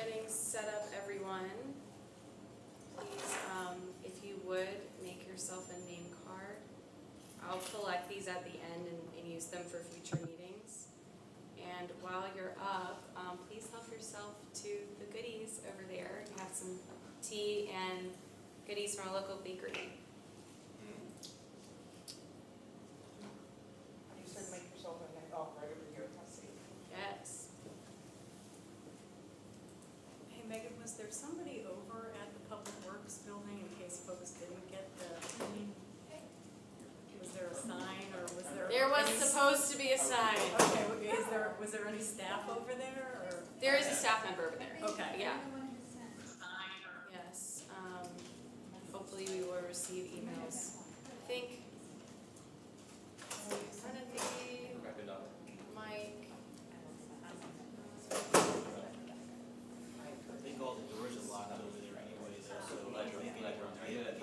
getting set up, everyone, please, if you would, make yourself a name card. I'll collect these at the end and use them for future meetings. And while you're up, please help yourself to the goodies over there. You have some tea and goodies from a local bakery. You said make yourself a name, oh, right over here, I see. Yes. Hey Megan, was there somebody over at the Public Works building in case folks didn't get the, was there a sign or was there? There was supposed to be a sign. Okay, was there any staff over there or? There is a staff member over there. Okay. Yeah. Yes. Hopefully we will receive emails. I think Mike. I think all the doors are locked over there anyway, so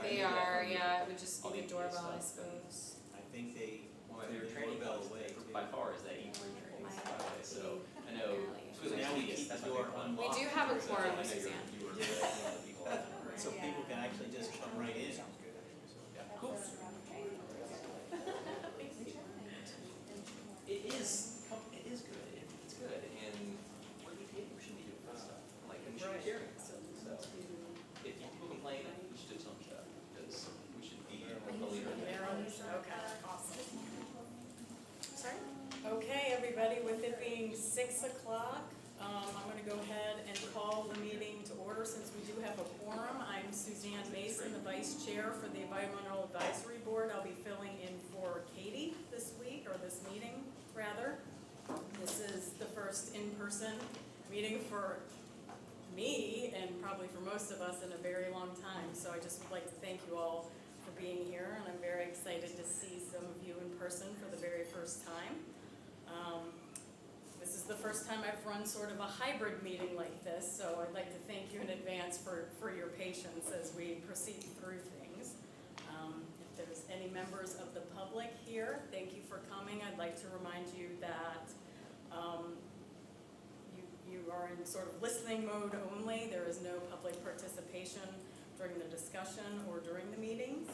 They are, yeah, it would just be the doorbell, I suppose. I think they Well, cleared your the training doorbell class away. by far is that E3 training, by the way, so I know. So now we keep the door We unlocked. do have a So quorum, I know Suzanne. you were one of the people out there. So people can actually just come right in. Cool. It is good, it's good, and we're educating, we should be doing this stuff, like, and we should be sharing this stuff, so. If people complain, we should do some stuff, because we should be a leader in that. Okay, awesome. Sorry? Okay, everybody, with it being 6 o'clock, I'm gonna go ahead and call the meeting to order since we do have a quorum. I'm Suzanne Mason, the Vice Chair for the Environmental Advisory Board. I'll be filling in for Katie this week, or this meeting, rather. This is the first in-person meeting for me, and probably for most of us in a very long time. So I just would like to thank you all for being here, and I'm very excited to see some of you in person for the very first time. This is the first time I've run sort of a hybrid meeting like this, so I'd like to thank you in advance for your patience as we proceed through things. If there's any members of the public here, thank you for coming. I'd like to remind you that you are in sort of listening mode only. There is no public participation during the discussion or during the meetings.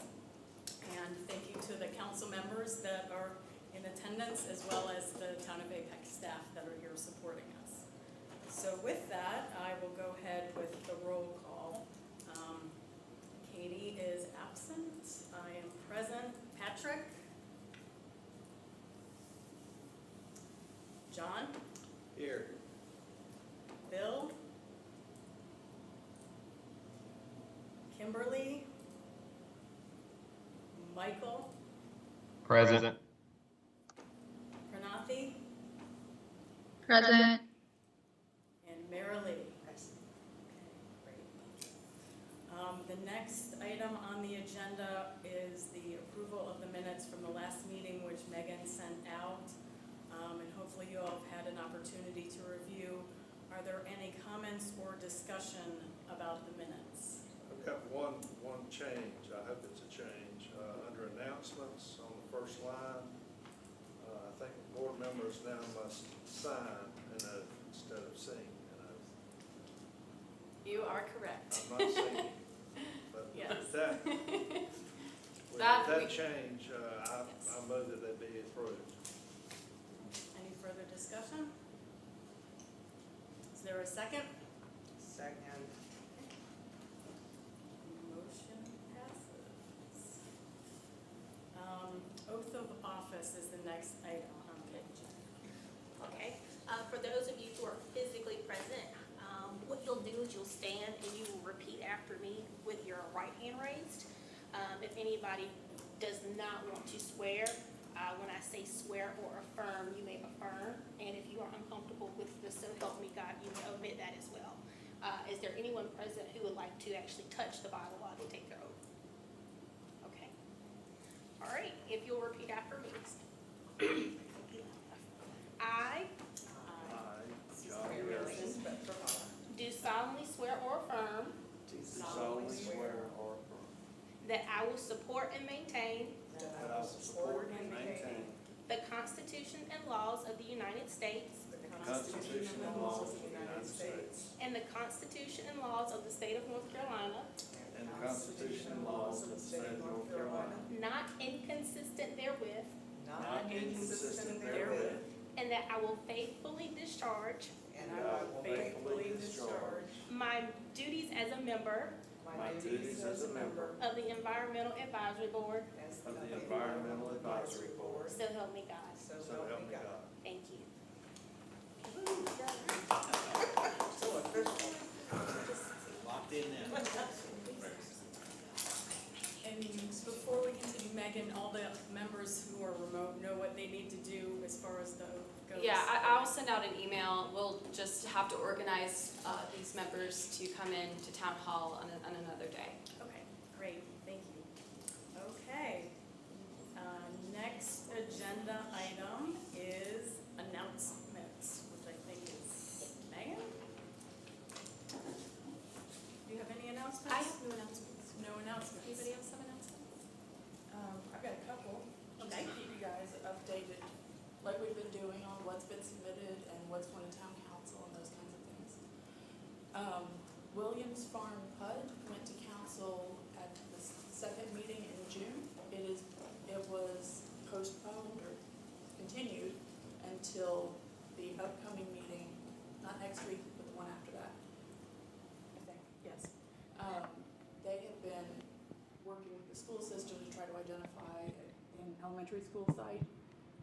And thank you to the council members that are in attendance, as well as the Town of Apex staff that are here supporting us. So with that, I will go ahead with the roll call. Katie is absent. I am present. Patrick? John? Here. Bill? Kimberly? Michael? Present. Pranathi? Present. And Marilee. The next item on the agenda is the approval of the minutes from the last meeting, which Megan sent out. And hopefully you all have had an opportunity to review. Are there any comments or discussion about the minutes? I've got one change. I hope it's a change. Under announcements on the first line, I think board members now must sign an oath instead of sing an oath. You are correct. I'm not singing, but Yes. with that change, I move that they be approved. Any further discussion? Is there a second? Second. Motion passes. Oath of office is the next item on the agenda. Okay, for those of you who are physically present, what you'll do is you'll stand and you will repeat after me with your right hand raised. If anybody does not want to swear, when I say swear or affirm, you may affirm. And if you are uncomfortable with the "so help me God," you may omit that as well. Is there anyone present who would like to actually touch the Bible while they take their oath? Okay. All right, if you'll repeat after me. I John Harrison, do solemnly swear or affirm do solemnly swear or affirm that I will support and maintain that I will support and maintain the Constitution and laws of the United States the Constitution and laws of the United States and the Constitution Constitution and laws of the state of North Carolina, and the Constitution and laws of the state of North Carolina, not inconsistent therewith, not inconsistent therewith, and that I will faithfully discharge and I will faithfully discharge my duties as a member my duties as a member of the Environmental Advisory Board, of the Environmental Advisory Board, so help me God. so so help me God. Thank you. So official. Locked in now. And before we continue, Megan, all the members who are remote know what they need to do as far as the oath goes? Yeah, I'll send out an email. We'll just have to organize these members to come in to town hall on another day. Okay, great, thank you. Okay, next agenda item is announcements, which I think is Megan? Do you have any announcements? I have no announcements. No announcements. Anybody else have announcements? I've got a couple, just Okay. to keep you guys updated, like we've been doing on what's been submitted and what's going to town council and those kinds of things. Williams Farm PUD went to council at the second meeting in June. It was postponed or continued until the upcoming meeting, not next week, but the one after that, I think, yes. They have been working with the school system to try to identify an elementary school site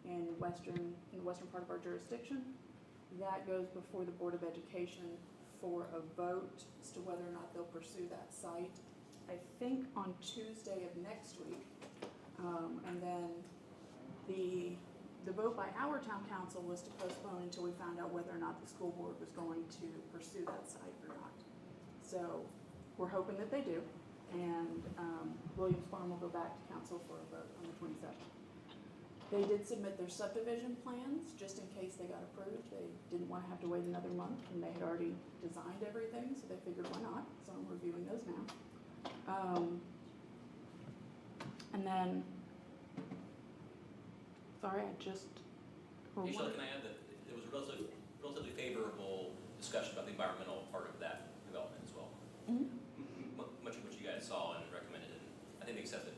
in the western part of our jurisdiction. That goes before the Board of Education for a vote as to whether or not they'll pursue that site, I think on Tuesday of next week. And then the vote by our town council was to postpone until we found out whether or not the school board was going to pursue that site or not. So we're hoping that they do, and Williams Farm will go back to council for a vote on the 27th. They did submit their subdivision plans, just in case they got approved. They didn't want to have to wait another month, and they had already designed everything, so they figured why not, so I'm reviewing those now. And then, sorry, I just. Hey, Shelley, can I add that it was a relatively favorable discussion about the environmental part of that development as well? Much of what you guys saw and recommended, and I think they accepted.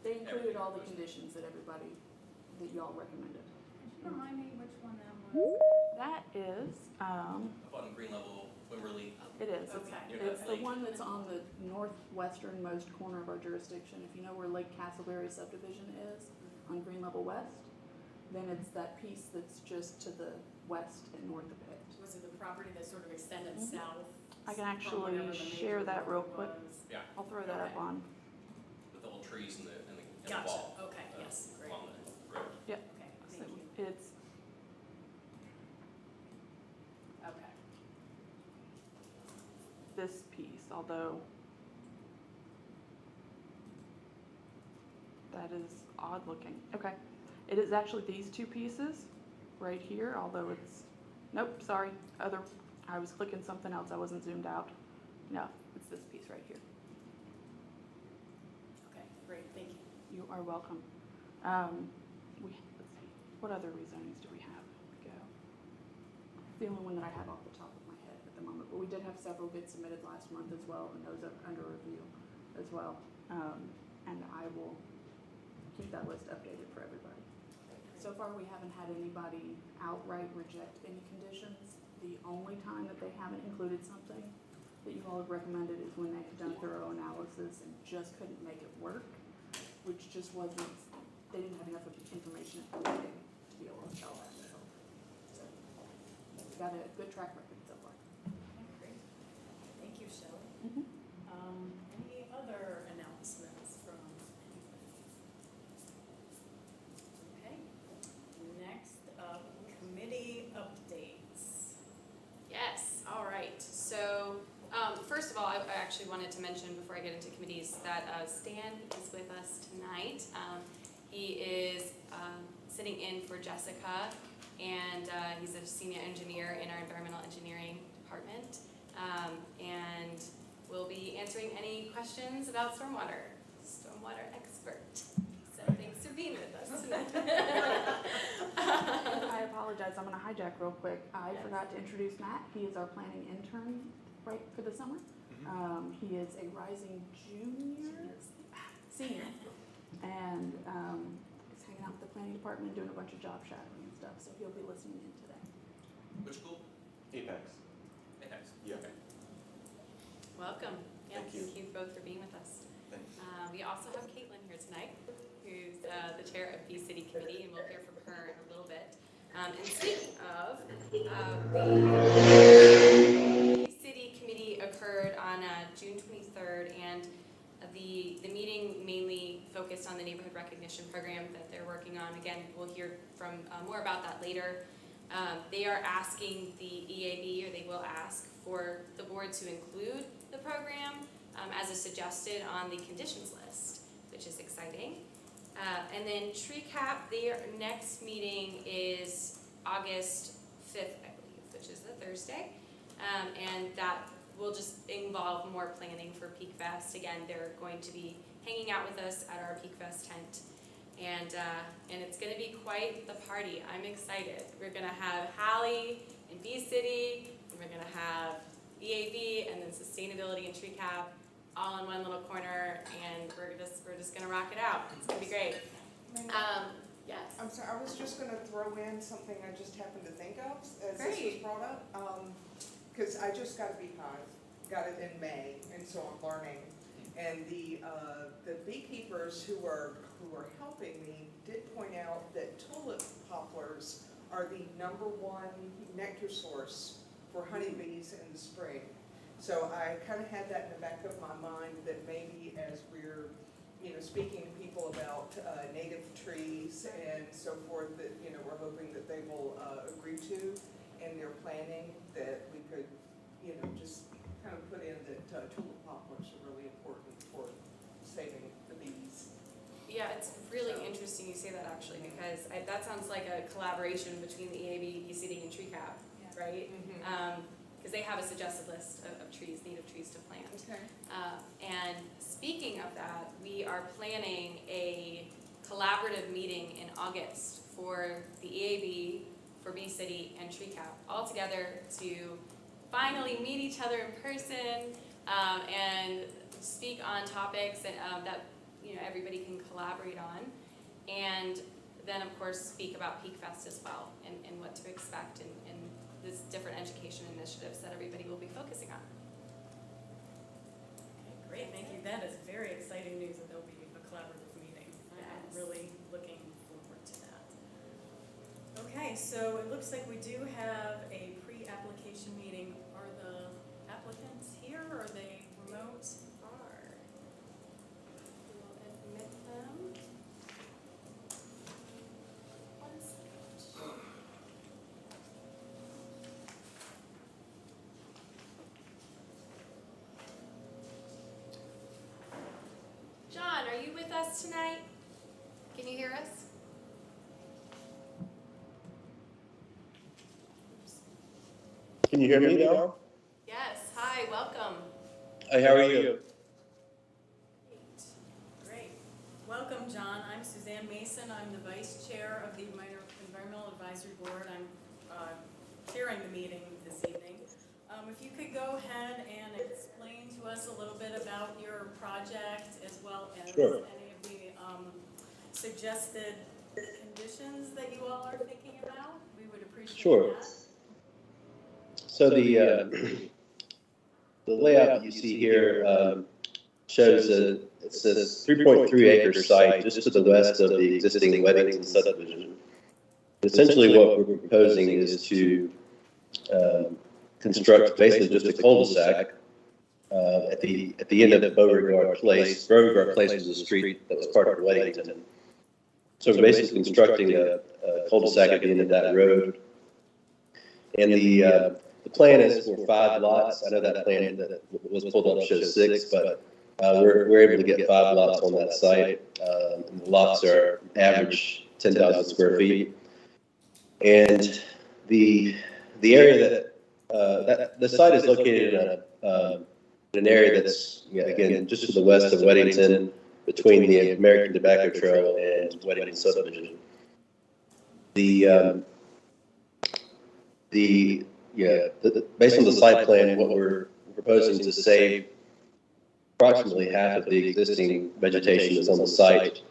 They included all the conditions that that y'all recommended. Could you remind me which one that was? That is, Up on green level, Wimberley. it is. Okay. It's the one that's on the northwesternmost corner of our jurisdiction. If you know where Lake Castleberry subdivision is, on Green Level West, then it's that piece that's just to the west and north of it. Was it the property that sort of extended Mhm. south? I can from actually whatever the share major that real road quick. was? Yeah, I'll throw that up Okay. on. with the old trees and the Gotcha, wall. okay, yes, great, Along the road. Yep. okay, So thank you, it's, okay. this piece, although that is odd looking. Okay. It is actually these two pieces right here, although it's, nope, sorry, I was clicking something else, I wasn't zoomed out. No, it's this piece right here. Okay, great, thank you. You are welcome. Let's see, what other rezonings do we have go? The only one that I have off the top of my head at the moment, but we did have several get submitted last month as well, and those are under review as well. And I will keep that list updated for everybody. So far, we haven't had anybody outright reject any conditions. The only time that they haven't included something that you all have recommended is when they had done thorough analysis and just couldn't make it work, which just wasn't, they didn't have enough information at the meeting to be able to tell that. So, we've got a good track record so far. Okay, great. Thank you, Shelley. Mm-hmm. Any other announcements from anybody? Okay, next up, committee updates. Yes, all right. So, first of all, I actually wanted to mention before I get into committees that Stan is with us tonight. He is sitting in for Jessica, and he's a senior engineer in our environmental engineering department. And we'll be answering any questions about stormwater expert. So thanks for being with us tonight. I apologize, I'm gonna hijack real quick. I forgot to introduce Matt. He is our planning intern right for the summer. He is a rising senior, and is hanging out with the planning department and doing a bunch of job shadowing and stuff, so he'll be listening in today. Which school? Apex. Apex. Yeah. Okay. Welcome. Yeah, Thank you. thank you both for being with us. Thanks. We also have Caitlin here tonight, who's the chair of B City Committee, and we'll hear from her in a little bit. And speaking of, the City Committee occurred on June 23rd, and the meeting mainly focused on the neighborhood recognition program that they're working on. Again, we'll hear from more about that later. They are asking the EAB, or they will ask for the board to include the program as a suggested on the conditions list, which is exciting. And then Tree Cap, their next meeting is August 5th, I believe, which is a Thursday. And that will just involve more planning for Peak Fest. Again, they're going to be hanging out with us at our Peak Fest tent. And it's gonna be quite the party. I'm excited. We're gonna have Hallie and B City, and we're gonna have EAB and then sustainability and Tree Cap all in one little corner, and we're just gonna rock it out. It's gonna be great. Yes. I'm sorry, I was just gonna throw in something I just happened to think of as this was Great. brought up. Cause I just got a beehive, got it in May, and so I'm learning. And the beekeepers who are helping me did point out that tulip poplars are the #1 nectar source for honeybees in the spring. So I kind of had that in the back of my mind that maybe as we're, speaking to people about native trees and so forth, that, we're hoping that they will agree to in their planning, that we could, just kind of put in that tulip poplars are really important for saving the bees. Yeah, it's really interesting you say that actually, because that sounds like a collaboration between the EAB, ECD, and Tree Cap, right? Because they have a suggested list of trees, native trees to plant. Okay. And speaking of that, we are planning a collaborative meeting in August for the EAB, for B City, and Tree Cap, all together to finally meet each other in person and speak on topics that everybody can collaborate on, and then of course speak about Peak Fest as well, and what to expect and this different education initiatives that everybody will be focusing on. Okay, great, thank you. That is very exciting news that there'll be a collaborative meeting. Yes. I'm really looking forward to that. Okay, so it looks like we do have a pre-application meeting. Are the applicants here, or are they remote? We will admit them. One second. John, are you with us tonight? Can you hear us? Can you hear me now? Yes, hi, welcome. Hi, how are you? Great. Welcome, John. I'm Suzanne Mason. I'm the vice chair of the Environmental Advisory Board. I'm chairing the meeting this evening. If you could go ahead and explain to us a little bit about your project, as well as Sure. any of the suggested conditions that you all are thinking about, we would appreciate Sure. that. So the layout that you see here shows it's a 3.3 acre site just to the west of the existing Weddington subdivision. Essentially what we're proposing is to construct basically just a cul-de-sac at the end of Beauregard Place. Beauregard Place was a street that was part of Weddington. So we're basically constructing a cul-de-sac at the end of that road. And the plan is for 5 lots. I know that plan that was pulled up shows 6, but we're able to get 5 lots on that site. And the lots are average 10,000 square feet. And the area that the site is located in an area that's, again, just to the west of Weddington, between the American Tobacco Trail and Weddington subdivision. Based on the site plan, what we're proposing to save approximately half of the existing vegetation that's on the site.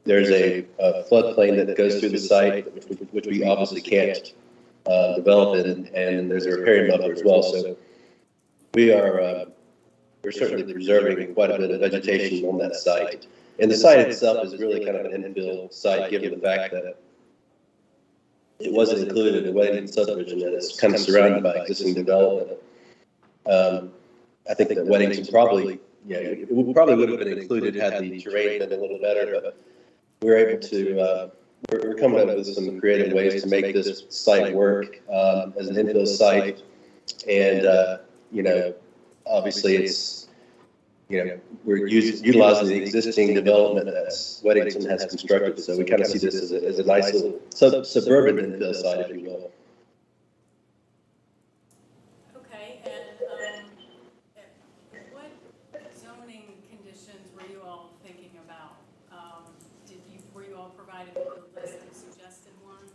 There's a floodplain that goes through the site, which we obviously can't develop in, and there's a riparian buffer as well. So we're certainly preserving quite a bit of vegetation on that site. And the site itself is really kind of an infill site, given the fact that it wasn't included in the Weddington subdivision, and it's kind of surrounded by existing development. I think that Weddington probably, it probably would have been included had the terrain been a little better, but we're able to, we're coming up with some creative ways to make this site work as an infill site. And, obviously it's, we're utilizing the existing development that Weddington has constructed. So we kind of see this as a nice little suburban infill site, if you will. Okay, and what zoning conditions were you all thinking about? Were you all provided with a list of suggested ones?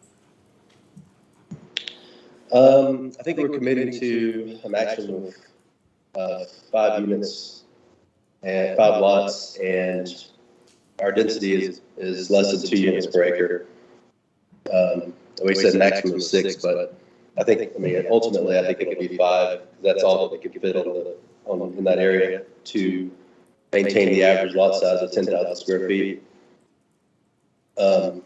I think we're committed to a maximum of 5 units and 5 lots, and our density is less than 2 units per acre. We said maximum of 6, but ultimately, I think it could be 5. That's all that we could fit in that area to maintain the average lot size of 10,000 square feet. And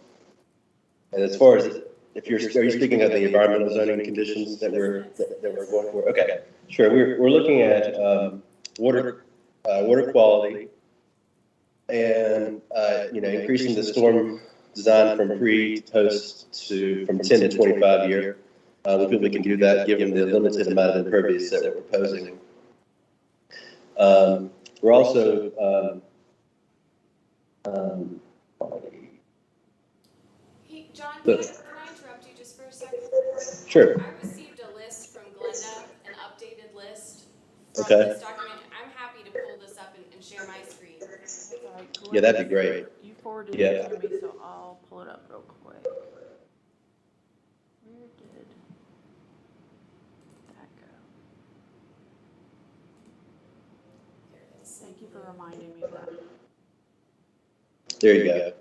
as far as are you speaking of the environmental zoning conditions that we're going for? Okay, sure. We're looking at water quality and increasing the storm design from pre to post from 10 to 25 year. We feel we can do that given the limited amount of impervious that we're proposing. We're also Hey, John, can I interrupt you just for a second? Sure. I received a list from Glenda, an updated list from Okay. this document. I'm happy to pull this up and share my screen. Yeah, that'd be great. You forwarded Yeah. it to me, so I'll pull it up real quick. Where did that go? Here it is. Thank you for reminding me of that. There you go.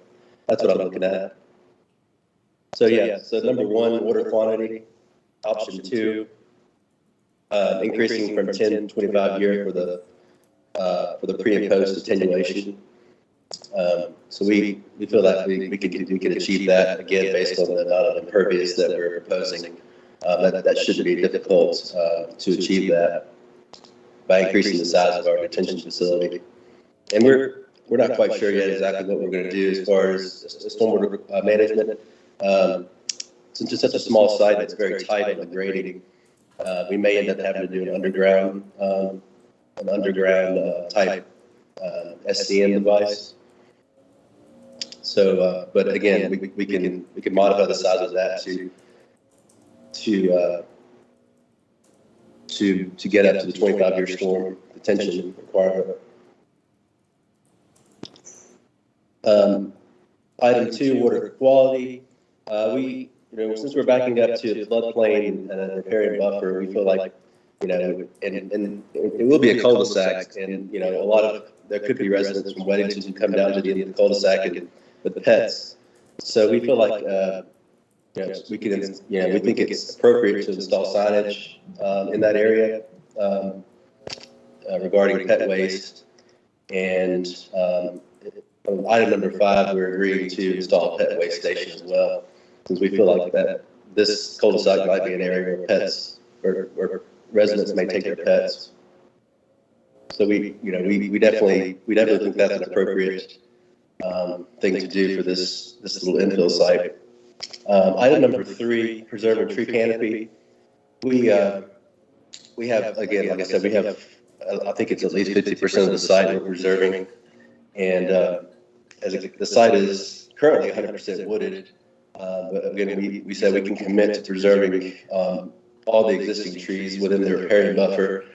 That's what I'm looking at. So so number 1, water quantity. Option 2, increasing from 10 to 25 year for the pre and post attenuation. So we feel that we could achieve that again based on the amount of impervious that we're proposing. That shouldn't be difficult to achieve that by increasing the size of our detention facility. And we're not quite sure yet exactly what we're going to do as far as stormwater management. Since it's such a small site, it's very tight on the grading. We may end up having to do an underground type SCM device. So, but again, we can modify the size of that to get up to the 25-year storm detention requirement. Item 2, water quality. Since we're backing up to the floodplain and a riparian buffer, we feel like, and it will be a cul-de-sac, and there could be residents from Weddington who come down to the end of the cul-de-sac with pets. So we feel like, we think it's appropriate to install signage in that area regarding pet waste. And item number 5, we're agreeing to install a pet waste station as well, since we feel like that this cul-de-sac might be an area where pets or residents may take their pets. So we definitely think that's an appropriate thing to do for this little infill site. Item number 3, preserving tree canopy. We have, again, like I said, I think it's at least 50% of the site we're preserving, and the site is currently 100% wooded. But again, we said we can commit to preserving all the existing trees within the riparian buffer,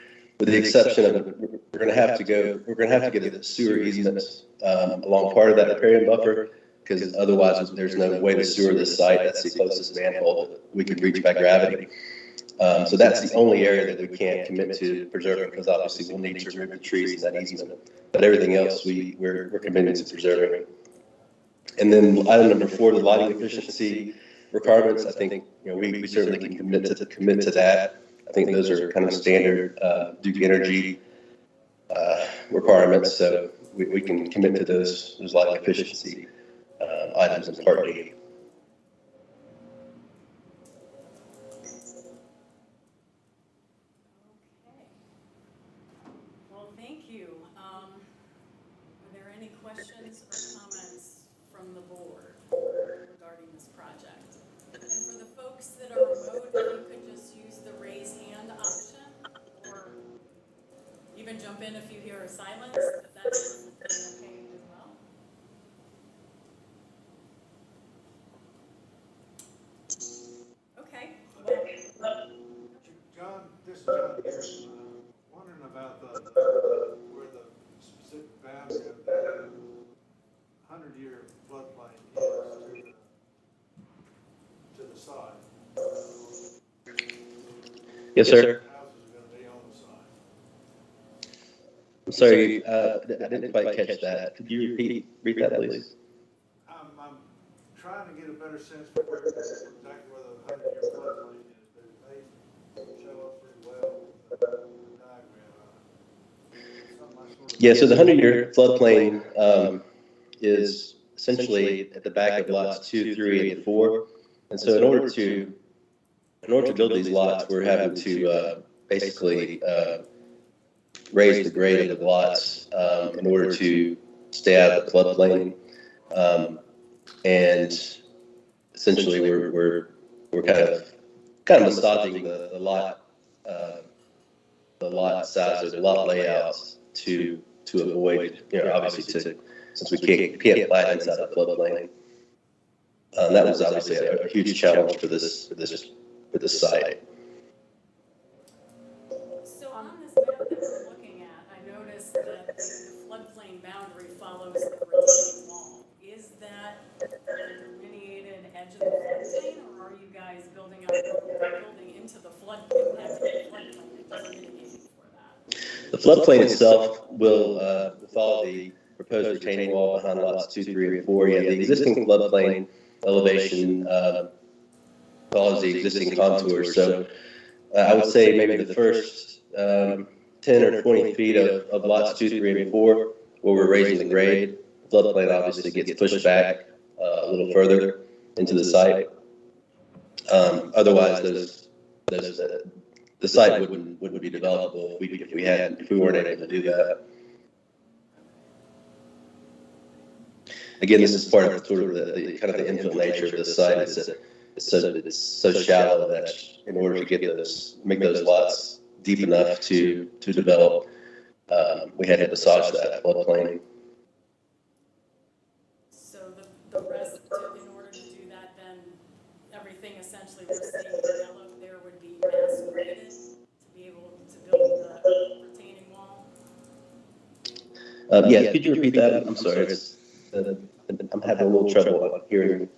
with the exception of we're going to have to get a sewer easement along part of that riparian buffer, because otherwise there's no way to sewer this site. That's the closest manhole that we could reach by gravity. So that's the only area that we can't commit to preserving, because obviously we'll need to remove the trees in that easement. But everything else, we're committed to preserving. And then item number 4, the lighting efficiency requirements, I think, we certainly can commit to that. I think those are kind of standard Duke Energy requirements, so we can commit to those lighting efficiency items in Part D. Okay. Well, thank you. Are there any questions or comments from the board regarding this project? And for the folks that are remote, if you could just use the raise hand option, or even jump in if you hear a silence, that's okay as well. Okay, well, John, this is John here. Wondering about where the specific boundary of the 100-year floodplain is to the side. Yes, sir. Houses are going to be on the side. I'm sorry, I didn't quite catch that. Could you repeat that, please? I'm trying to get a better sense for exactly where the 100-year floodplain is, but it may show up pretty well with the diagram. Yeah, so the 100-year floodplain is essentially at the back of lots 2, 3, and 4. And so in order to build these lots, we're having to basically raise the grade of the lots in order to stay out of the floodplain. And essentially, we're kind of massaging the lot size or the lot layouts to avoid, obviously since we can't plant inside the floodplain. That was obviously a huge challenge for this site. so on this map that we're looking at, I noticed that the floodplain boundary follows the retaining wall. Is that the delineated edge of the floodplain, or are you guys building into the floodplain, and delineating for that? The floodplain itself will follow the proposed retaining wall behind lots 2, 3, and 4. Yeah, the existing floodplain elevation follows the existing contours. So I would say maybe the first 10 or 20 feet of lots 2, 3, and 4, where we're raising the grade, the floodplain obviously gets pushed back a little further into the site. Otherwise, the site wouldn't be developable if we weren't able to do that. Again, this is part of sort of the kind of the infill nature of the site. It's so shallow that in order to make those lots deep enough to develop, we had to massage that floodplain. So the rest, in order to do that, then everything essentially we're seeing in yellow there would be mass graded to be able to build the retaining wall? Yeah, could you repeat that? I'm sorry. I'm having a little trouble hearing.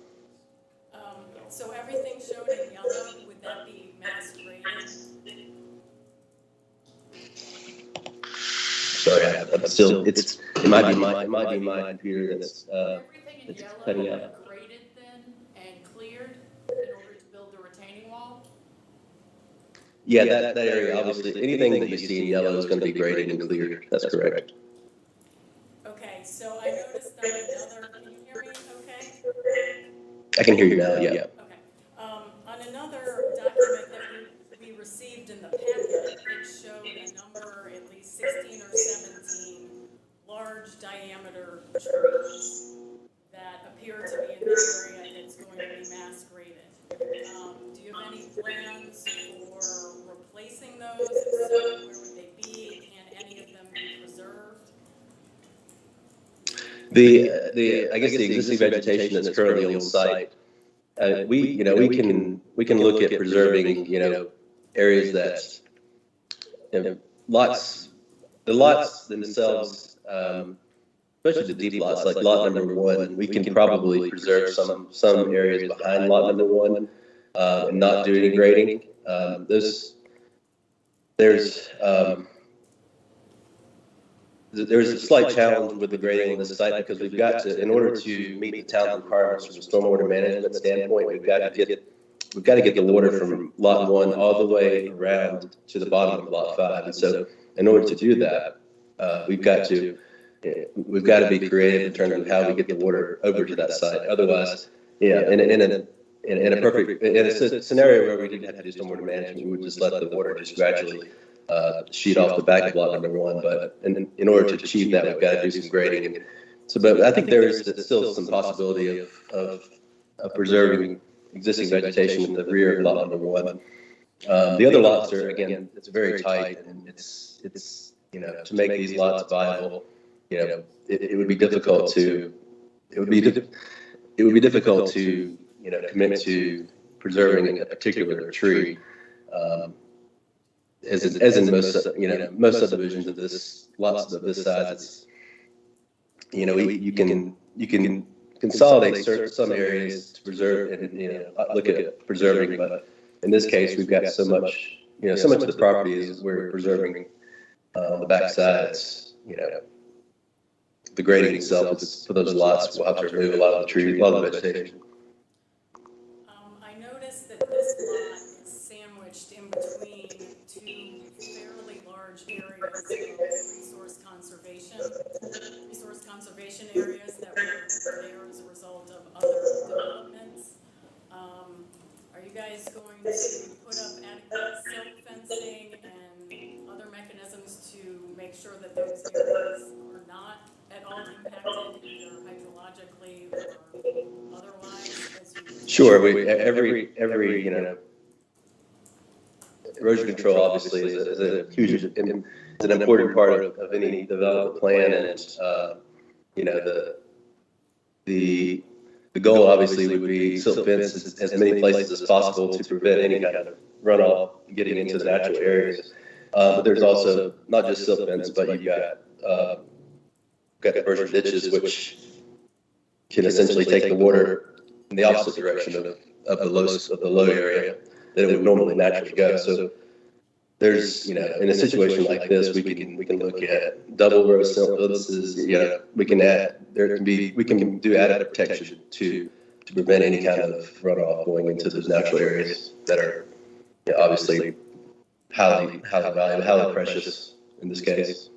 So everything shown in yellow, would that be mass graded? Sorry, I'm still. It might be my computer that's Everything in it's yellow cutting will out. be graded then and cleared in order to build the retaining wall? Yeah, that area, obviously, anything that you see in yellow is going to be graded and cleared. That's correct. Okay, so I noticed that another, can you hear me okay? I can hear you now, yeah. Okay. On another document that we received in the packet, it showed a number, at least 16 or 17 large diameter trees that appear to be in the area that's going to be mass graded. Do you have any plans for replacing those? If so, where would they be? Can any of them be preserved? I guess the existing vegetation that's currently on the site, we can look at preserving, areas that, the lots themselves, especially the deep lots, like lot number 1, we can probably preserve some areas behind lot number 1, and not do any grading. There's a slight challenge with the grading on this site because we've got to, in order to meet the town's requirements from a stormwater management standpoint, we've got to get the water from lot 1 all the way around to the bottom of lot 5. And so in order to do that, we've got to be creative in terms of how we get the water over to that site. Otherwise, in a scenario where we didn't have to do stormwater management, we would just let the water just gradually sheet off the back of lot number 1. But in order to achieve that, we've got to do some grading. So, but I think there is still some possibility of preserving existing vegetation in the rear of lot number 1. The other lots are, again, it's very tight, and it's to make these lots viable, it would be difficult to commit to preserving a particular tree. As in most subdivisions of lots of this size, you can consolidate some areas to preserve and look at preserving, but in this case, we've got so much of the property is we're preserving the back sides. The grading itself is for those lots. We'll have to remove a lot of the trees, a lot of the vegetation. I noticed that this lot is sandwiched in between two fairly large areas of resource conservation areas that were there as a result of other developments. Are you guys going to put up adequate silk fencing and other mechanisms to make sure that those areas are not at all impacted, either hydrologically or otherwise? Sure. Every erosion control obviously is a huge, is an important part of any development plan, and the goal obviously would be silt fence as many places as possible to prevent any kind of runoff getting into the natural areas. But there's also not just silt fence, but you've got diversion ditches, which can essentially take the water in the opposite direction of the low area that it would normally naturally go. So there's, in a situation like this, we can look at double row silt fences. We can do added protection to prevent any kind of runoff going into those natural areas that are obviously highly valuable, highly precious in this case.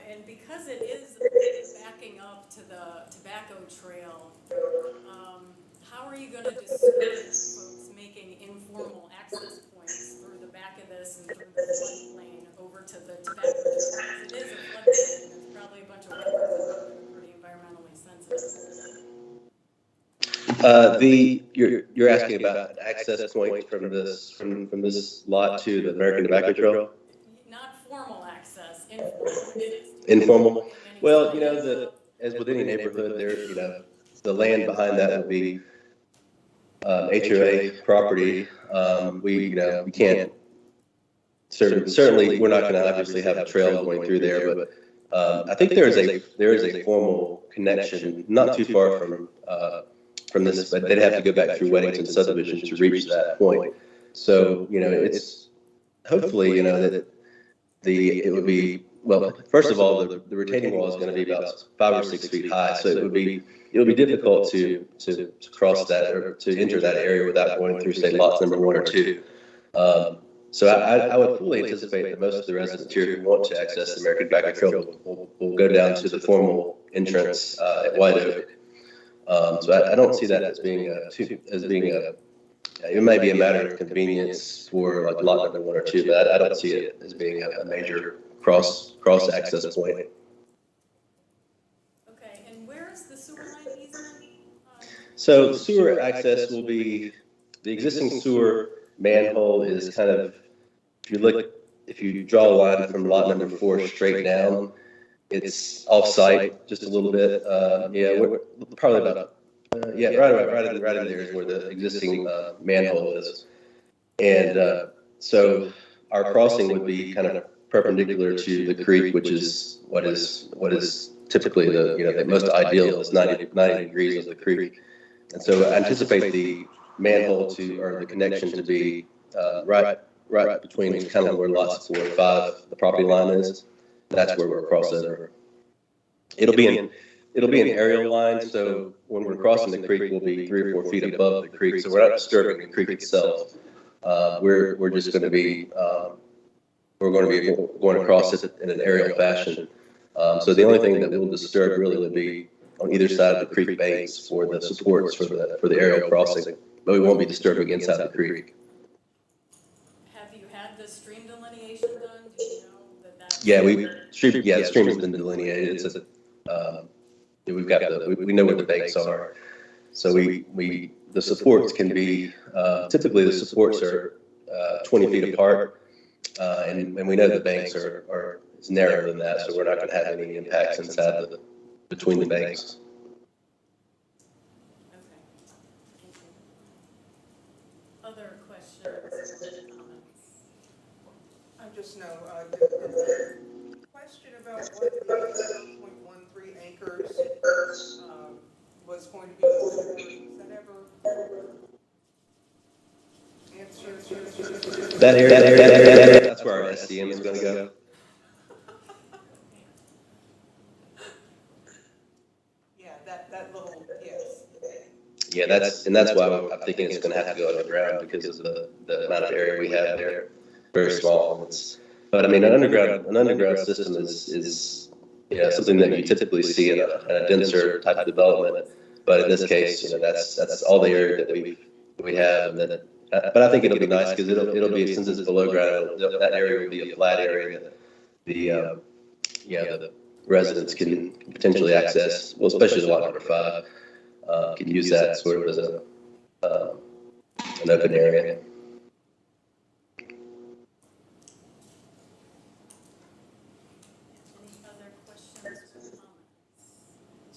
And because it is backing up to the tobacco trail, how are you going to discourage folks making informal access points through the back of this and through the floodplain over to the tobacco trail? Because it is a floodplain, and there's probably a bunch of wetlands that are pretty environmentally sensitive. You're asking about an access point from this lot to the American Tobacco Trail? Not formal access, informal. Informal. Well, as with any neighborhood, the land behind that would be HOA property. We can't. Certainly, we're not going to obviously have a trail going through there, but I think there is a formal connection not too far from this, but they'd have to go back through Weddington subdivision to reach that point. So it's hopefully that it would be, well, first of all, the retaining wall is going to be about 5 or 6 feet high, so it would be difficult to cross that or to enter that area without going through, say, lots number 1 or 2. So I would fully anticipate that most of the residents here who want to access the American Tobacco Trail will go down to the formal entrance at White Oak. So I don't see that as being it may be a matter of convenience for like lot number 1 or 2, but I don't see it as being a major cross access point. Okay, and where is the sewer line easement? So sewer access will be, the existing sewer manhole is kind of, if you draw a line from lot number 4 straight down, it's off-site just a little bit. We're probably about, right in there is where the existing manhole is. And so our crossing would be kind of perpendicular to the creek, which is what is typically the most ideal is 90 degrees of the creek. And so I anticipate manhole to, or the connection to be right between kind of where lots 4 and 5, the property line is. That's where we're cross over. It'll be an aerial line, so when we're crossing the creek, we'll be 3 or 4 feet above the creek, so we're not disturbing the creek itself. We're just going to be going across it in an aerial fashion. So the only thing that will disturb really would be on either side of the creek banks for the supports for the aerial crossing, but we won't be disturbing inside the creek. Have you had the stream delineation done? Do you know that? Yeah, the stream has been delineated. It's we've got we know where the banks are. So the supports can be, typically the supports are 20 feet apart, and we know the banks are it's narrower than that, so we're not going to have any impacts inside between the banks. Okay, thank you. Other questions or comments? I just know, the question about what the 0.13 acres was going to be, was that ever answered? That area, that's where our SDM is going to go. Yeah, that little, yes. Yeah, that's why I'm thinking it's going to have to go underground because of the amount of area we have there. Very small. But I mean, an underground system is something that you typically see in a denser type of development. But in this case, that's all the area that we have. And then, but I think it'll be nice because it'll be, since it's below ground, that area will be a flat area. The residents can potentially access, well, especially the lot number 5, can use that sort of as an open area. Any other questions or comments?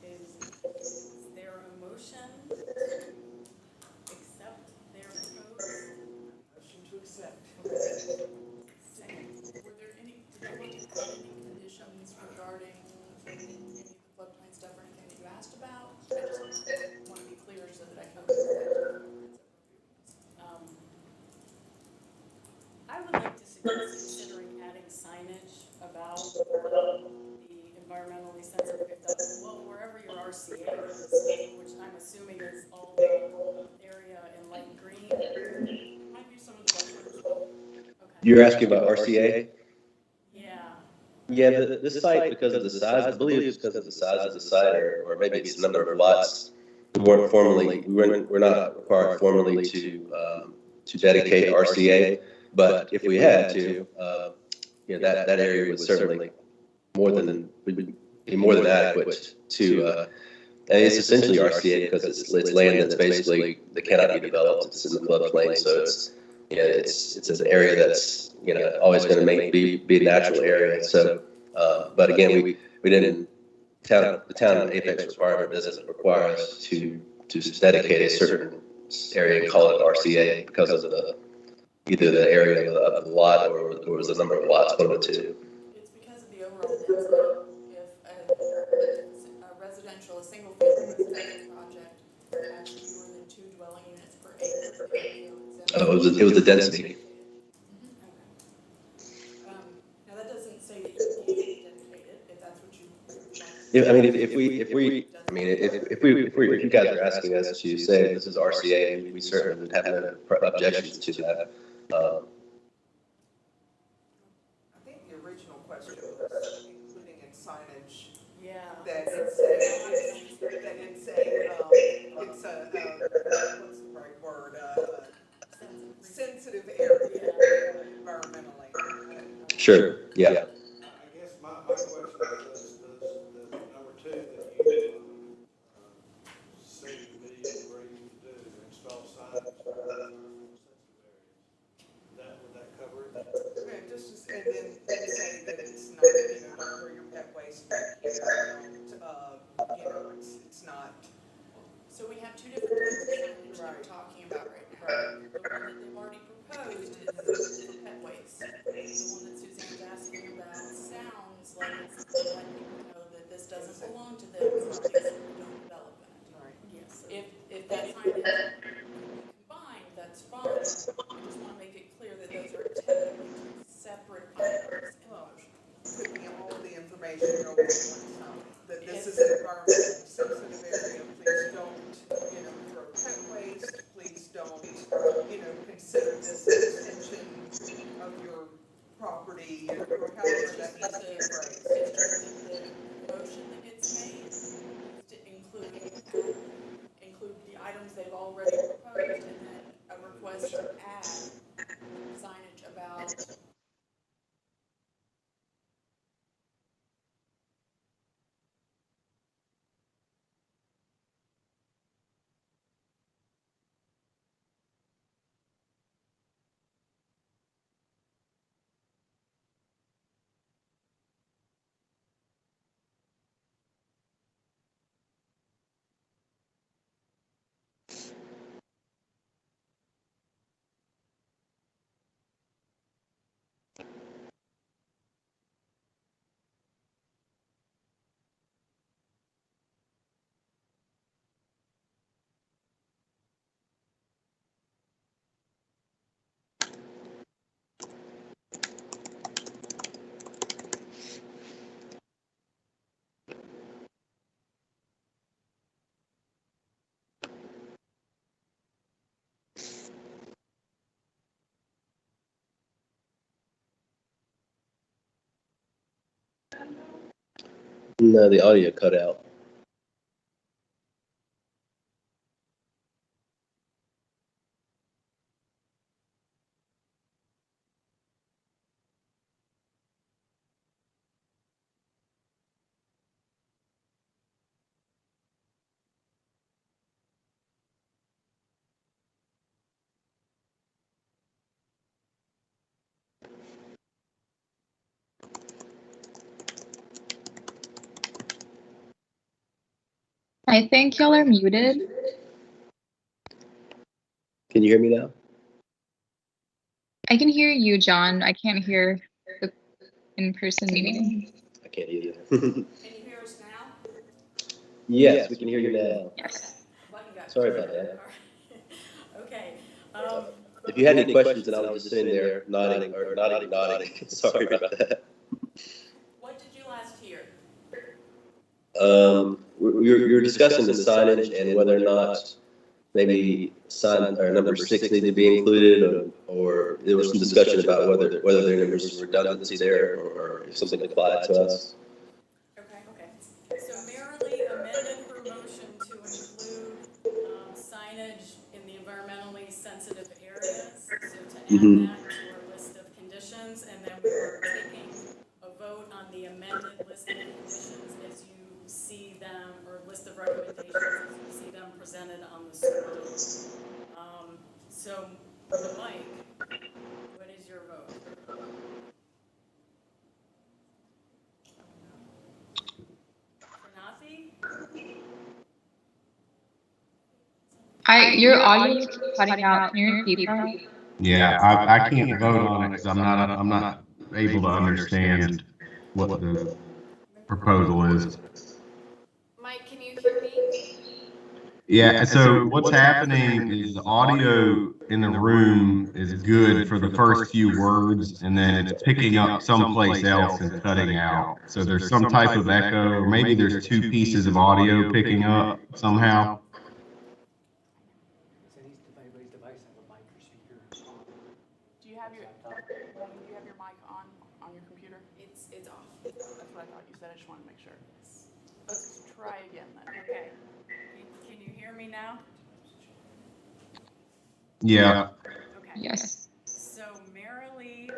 Is there a motion to accept their proposed? Motion to accept. Second. Were there any, did you want to add any conditions regarding any of the floodplain stuff or anything that you asked about? I just want to be clear so that I cover that. I would like to suggest considering adding signage about the environmentally sensitive, well, wherever your RCA is, which I'm assuming is all the area in light green. Might be some of the buffers. Okay. You're asking about RCA? Yeah. Yeah, this site, because of the size, I believe it's because of the size of the site, or maybe it's the number of lots. We're not required formally to dedicate RCA, but if we had to, that area would certainly be more than adequate to. And it's essentially RCA because it's land that's basically that cannot be developed. It's in the floodplain, so it's an area that's always going to be a natural area. So, but again, we didn't. The town Apex requirement doesn't require us to dedicate a certain area and call it RCA because of either the area of the lot or the number of lots, one of the two. It's because of the overall density. If a residential, a single-family residential project has fewer than 2 dwelling units per acre, it would be exempt. Oh, it was the density. Now, that doesn't say that you can't dedicate it, if that's what you want. If you guys are asking us to say this is RCA, we certainly would have no objections to that. I think the original question was including in signage Yeah. that it's a what's the right word? Sensitive area environmentally. Sure. Yeah. I guess my question is, the number 2 that you seem to be agreeing to do, install signs for sensitive areas. Would that cover it? Yeah, just, and then say that it's not, don't throw your pet waste back here, it's not. So we have 2 different types of signage that we're talking about right now. The one that they've already proposed is for pet waste. The one that Suzanne's asking about just want to make it clear that those are technically two separate items in the motion. Could be all of the information go in at one time. That this is an environmentally sensitive area, please don't, throw pet waste, please don't, consider this an extension of your property, or however that needs to be phrased. It's just that the motion that gets made needs to include the items they've already proposed, and then a request to add signage about. No, the audio cut out. I think y'all are muted. Can you hear me now? I can hear you, John. I can't hear the in-person meeting. I can't either. Can you hear us now? Yes, we can hear you now. Yes. Button got Sorry pushed. about that. All right. Okay. If you had any questions, then I was just sitting there nodding. Sorry about that. What did you last hear? We were discussing the signage and whether or not maybe sign or number 6 needed to be included, or there was some discussion about whether there was some redundancy there, or if something applied to us. Okay. So Marilee amended her motion to include signage in the environmentally sensitive areas. So to add that to our list of conditions, and then we were taking a vote on the amended list of conditions as you see them, or list of recommendations as you see them presented on the screen. So, Mike, what is your vote? Your audio is cutting out. Can you repeat that? Yeah, I can't vote on it because I'm not able to understand what the proposal is. Mike, can you hear me? Yeah, so what's happening is the audio in the room is good for the first few words, and then it's picking up someplace else and cutting out. So there's some type of echo, or maybe there's two pieces of audio picking up somehow. Do you have your mic on your computer? It's off. That's what I thought you said. I just wanted to make sure. Let's try again then. Okay. Can you hear me now? Yeah. Okay. Yes. So Marilee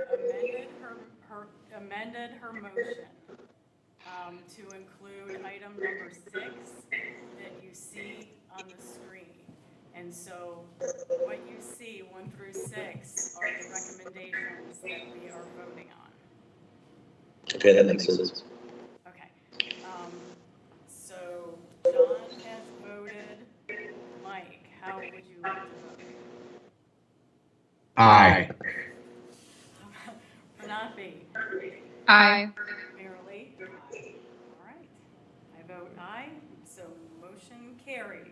amended her motion to include item number 6 that you see on the screen. And so what you see, 1 through 6, are the recommendations that we are voting on. Okay, that makes sense. Okay. So John has voted. Mike, how would you like to vote? Aye. Pranathi? Aye. Marilee? Aye. All right. I vote aye, so motion carries.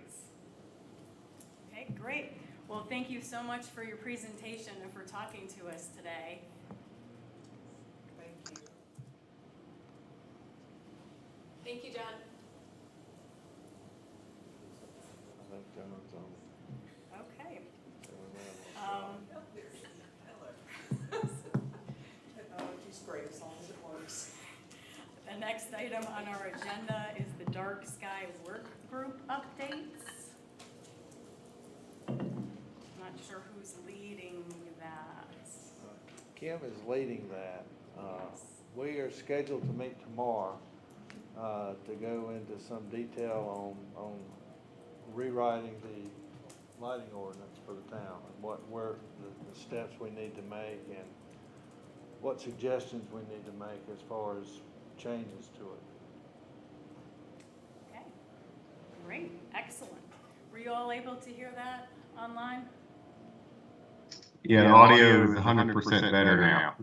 Okay, great. Well, thank you so much for your presentation and for talking to us today. Thank you. Thank you, John. I think John's on. Okay. Oh, she's great as long as it works. The next item on our agenda is the Dark Sky Work Group updates. Not sure who's leading that. Kim is leading that. We are scheduled to meet tomorrow to go into some detail on rewriting the lighting ordinance for the town and where the steps we need to make and what suggestions we need to make as far as changes to it. Okay, great, excellent. Were you all able to hear that online? Yeah, the audio is 100% better now.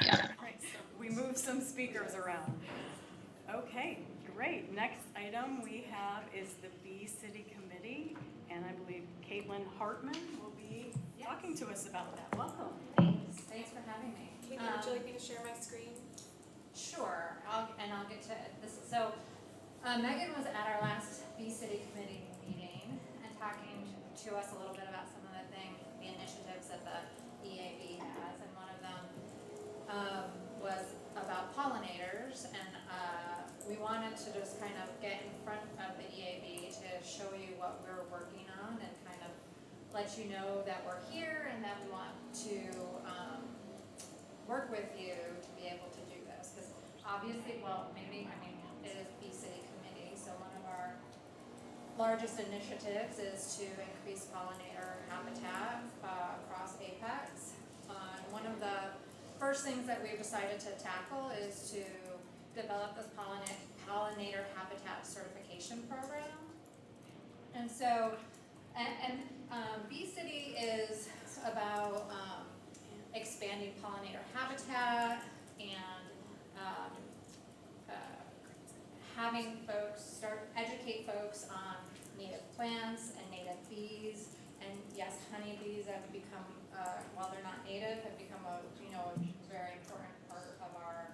Yeah. Right, so we moved some speakers around. Okay, great. Next item we have is the Bee City Committee, and I believe Caitlin Hartman will be talking to us about that. Welcome. Thanks for having me. Caitlin, would you like me to share my screen? Sure, I'll get to this. So Megan was at our last Bee City Committee meeting and talking to us a little bit about some of the initiatives that the EAB has, and one of them was about pollinators, and we wanted to just kind of get in front of the EAB to show you what we're working on and kind of let you know that we're here and that we want to work with you to be able to do this. Because obviously, it is Bee City Committee, so one of our largest initiatives is to increase pollinator habitat across Apex. One of the first things that we've decided to tackle is to develop this pollinator habitat certification program. And so, Bee City is about expanding pollinator habitat and having folks educate folks on native plants and native bees. And yes, honeybees have become, while they're not native, have become a very important part of our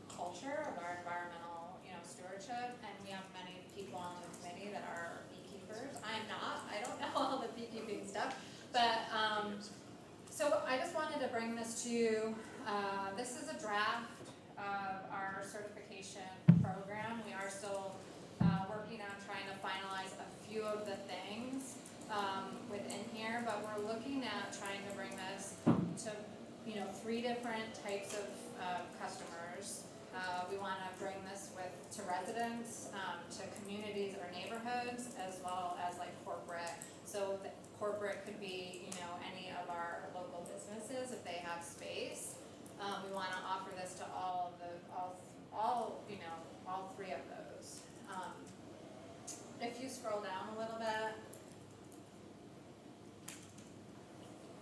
culture, of our environmental stewardship. And we have many people on the committee that are beekeepers. I'm not. I don't know all the beekeeping stuff, but so I just wanted to bring this to you. This is a draft of our certification program. We are still working on trying to finalize a few of the things within here, but we're looking at trying to bring this to 3 different types of customers. We want to bring this to residents, to communities or neighborhoods, as well as like corporate. So the corporate could be any of our local businesses if they have space. We want to offer this to all 3 of those. If you scroll down a little bit,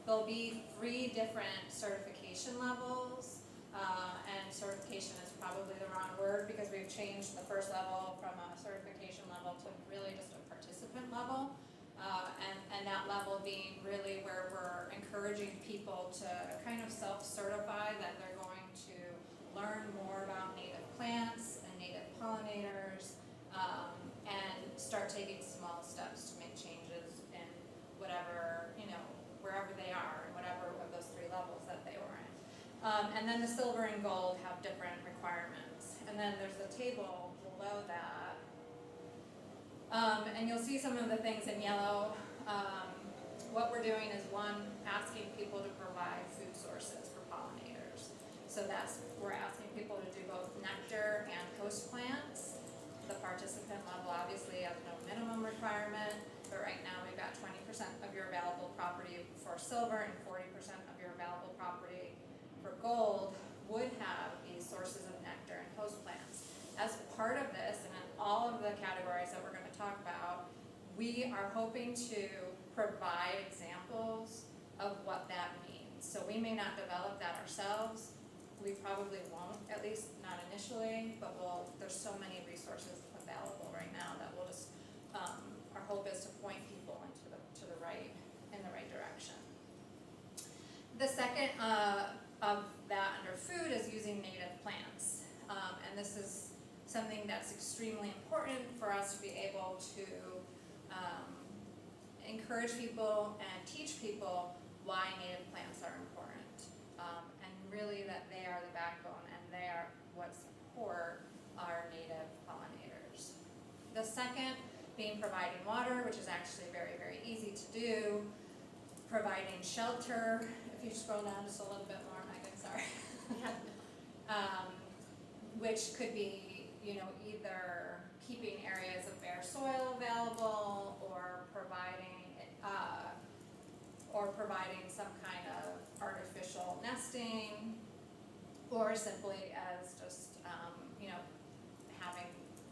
there'll be 3 different certification levels, and certification is probably the wrong word because we've changed the first level from a certification level to really just a participant level. And that level being really where we're encouraging people to kind of self-certify that they're going to learn more about native plants and native pollinators, and start taking small steps to make changes in whatever, wherever they are, in whatever of those 3 levels that they were in. And then the silver and gold have different requirements. And then there's a table below that. And you'll see some of the things in yellow. What we're doing is asking people to provide food sources for pollinators. So we're asking people to do both nectar and host plants. The participant level obviously has no minimum requirement, but right now we've got 20% of your available property for silver and 40% of your available property for gold would have these sources of nectar and host plants. As part of this, and in all of the categories that we're going to talk about, we are hoping to provide examples of what that means. So we may not develop that ourselves. We probably won't, at least not initially, but there's so many resources available right now that we'll just are hope is to point people in the right direction. The second of that under food is using native plants. And this is something that's extremely important for us to be able to encourage people and teach people why native plants are important. And really that they are the backbone and they are what support our native pollinators. The second being providing water, which is actually very, very easy to do. Providing shelter, if you scroll down just a little bit more, Megan, sorry. Which could be, you know, either keeping areas of bare soil available or providing some kind of artificial nesting, or simply as just, you know,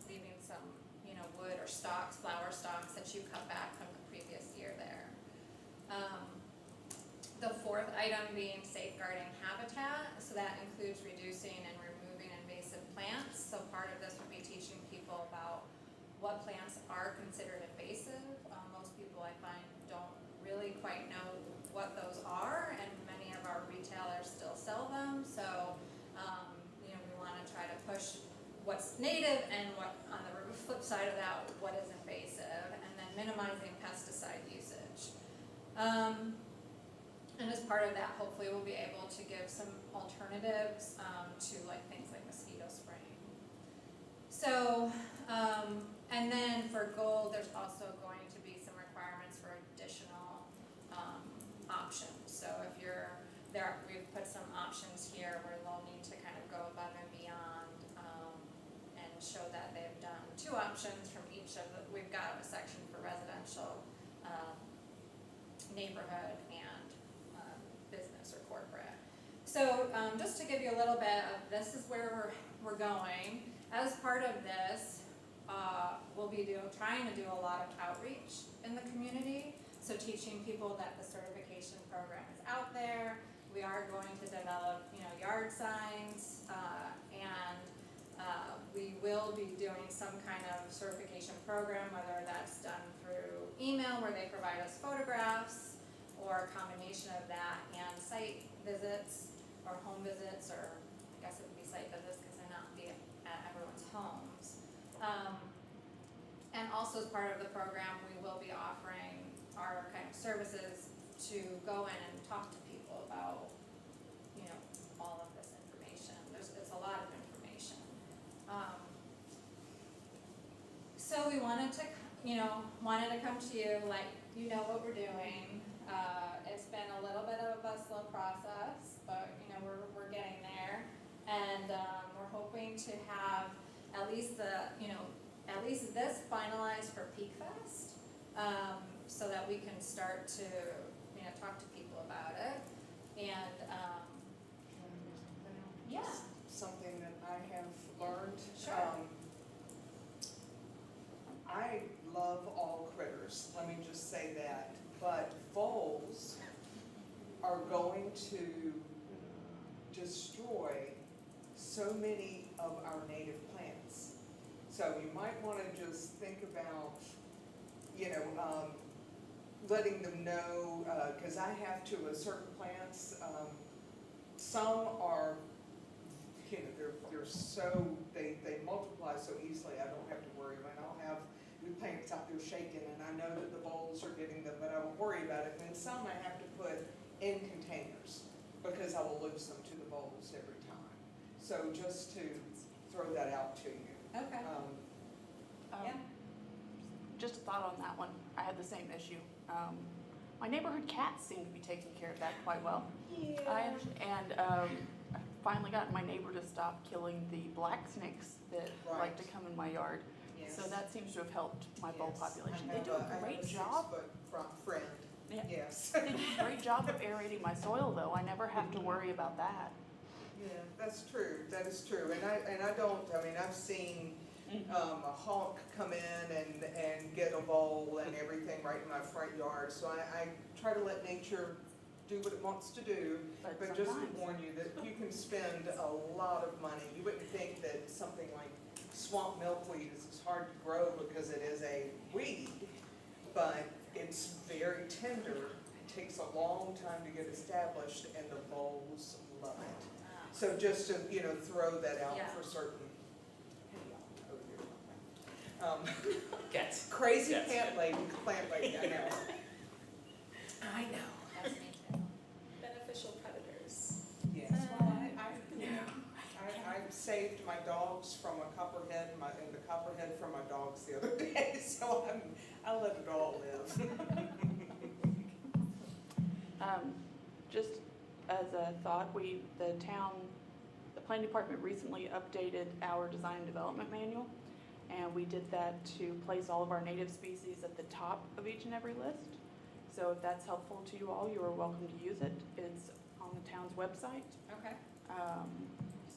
leaving some, you know, wood or stalks, flower stalks that you cut back from the previous year there. The fourth item being safeguarding habitat, so that includes reducing and removing invasive plants. So part of this would be teaching people about what plants are considered invasive. Most people I find don't really quite know what those are, and many of our retailers still sell them. So, you know, we want to try to push what's native and what, on the flip side of that, what is invasive, and then minimizing pesticide usage. And as part of that, hopefully we'll be able to give some alternatives to like things like mosquito spraying. So, and then for gold, there's also going to be some requirements for additional options. So if you're there, we've put some options here where they'll need to kind of go above and beyond and show that they've done 2 options from each of the, we've got a section for residential, neighborhood, and business or corporate. So just to give you a little bit of this is where we're going. As part of this, we'll be trying to do a lot of outreach in the community. So teaching people that the certification program is out there. We are going to develop, you know, yard signs, and we will be doing some kind of certification program, whether that's done through email where they provide us photographs, or a combination of that and site visits or home visits, or I guess it would be site visits because they're not be at everyone's homes. And also as part of the program, we will be offering our kind of services to go in and talk to people about, you know, all of this information. It's a lot of information. So we wanted to, you know, come to you, like, you know what we're doing. It's been a little bit of a slow process, but you know we're getting there, and we're hoping to have at least this finalized for Peak Fest, so that we can start to talk to people about it, and yeah, something that I have learned. Sure. I love all critters. Let me just say that. But voles are going to destroy so many of our native plants. So you might want to just think about, letting them know, because I have to with certain plants. Some are, they're so, they multiply so easily. I don't have to worry about it. I'll have new plants out there shaking, and I know that the voles are getting them, but I won't worry about it. And then some I have to put in containers because I will lose them to the voles every time. So just to throw that out to you. okay. Yeah. Just a thought on that one. I had the same issue. My neighborhood cats seem to be taking care of that quite well. I finally got my neighbor to stop killing the black snakes that like to come in my yard. Yes. So that seems to have helped my vole population. They do I a have great a job. 6-foot friend. Yeah. Yes. They do a great job of aerating my soil, though. I never have to worry about that. Yeah, that's true. That is true. And I've seen a hawk come in and get a vole and everything right in my front yard. So I try to let nature do what it wants to do, but just to warn you that you can spend a lot of money. You wouldn't think that something like swamp milkweed is hard to grow because it is a weed, but it's very tender, it takes a long time to get established, and the voles love it. So just to, you know, throw that out Yeah. for certain. Crazy Yes. plant lady, I know. I know. That's me too. Beneficial predators. Yes, well, I saved my dogs from a copperhead, and the copperhead from my dogs the other day, so I let it all live. Just as a thought, the planning department recently updated our design and development manual, and we did that to place all of our native species at the top of each and every list. So if that's helpful to you all, you are welcome to use it. It's on the town's website. Okay.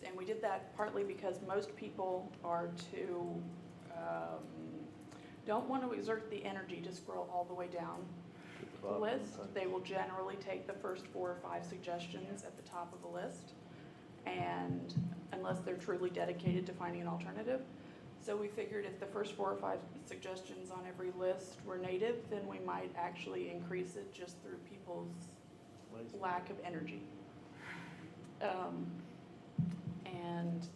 And we did that partly because most people are don't want to exert the energy to scroll all the way down the list. They will generally take the first 4 or 5 suggestions at the top of the list, and unless they're truly dedicated to finding an alternative. So we figured if the first 4 or 5 suggestions on every list were native, then we might actually increase it just through people's lack of energy. And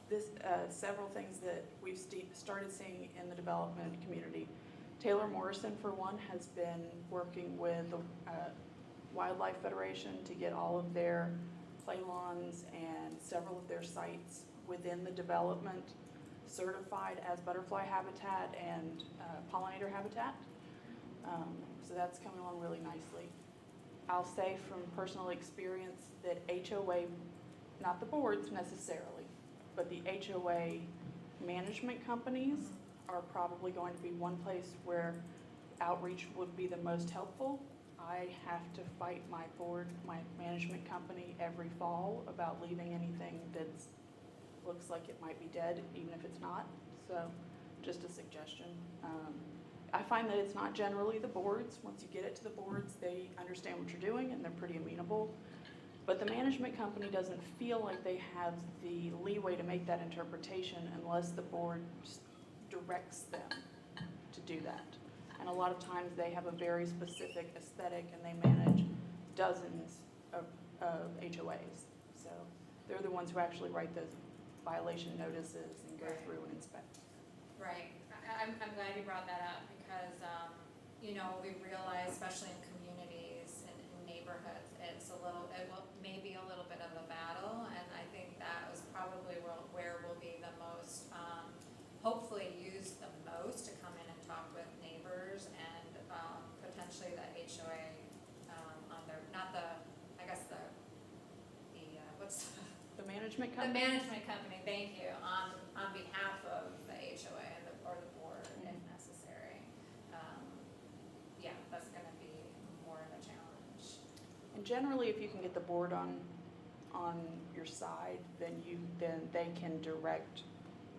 this, several things that we've started seeing in the development community. Taylor Morrison, for one, has been working with the Wildlife Federation to get all of their play lawns and several of their sites within the development certified as butterfly habitat and pollinator habitat. So that's coming along really nicely. I'll say from personal experience that HOA, not the boards necessarily, but the HOA management companies are probably going to be one place where outreach would be the most helpful. I have to fight my management company every fall about leaving anything that looks like it might be dead, even if it's not. So just a suggestion. I find that it's not generally the boards. Once you get it to the boards, they understand what you're doing and they're pretty amenable. But the management company doesn't feel like they have the leeway to make that interpretation unless the board directs them to do that. And a lot of times they have a very specific aesthetic and they manage dozens of HOAs. So they're the ones who actually write those violation notices and go through and inspect. Right. I'm glad you brought that up because, you know, we realize, especially in communities and in neighborhoods, it may be a little bit of a battle, and I think that was probably where we'll be the most, hopefully used the most to come in and talk with neighbors and potentially the HOA on their, not the, I guess what's The management the company? management company, thank you, on behalf of the HOA or the board if necessary. Yeah, that's gonna be more of a challenge. And generally, if you can get the board on your side, then they can direct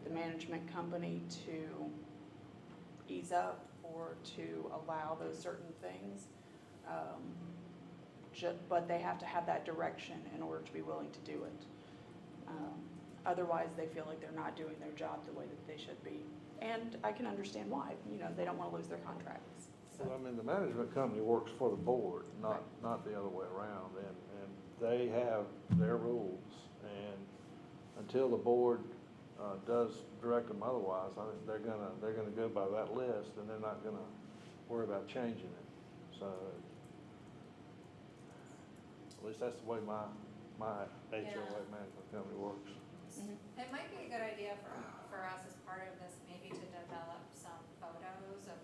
the management company to ease up or to allow those certain things. But they have to have that direction in order to be willing to do it. Otherwise, they feel like they're not doing their job the way that they should be. And I can understand why. You know, they don't want to lose their contracts. So. Well, I mean, the management company works for the board, not the other way around, and they have their rules, and until the board does direct them otherwise, I think they're gonna go by that list, and they're not gonna worry about changing it. So, at least that's the way my HOA management company works. It might be a good idea for us as part of this, maybe to develop some photos of,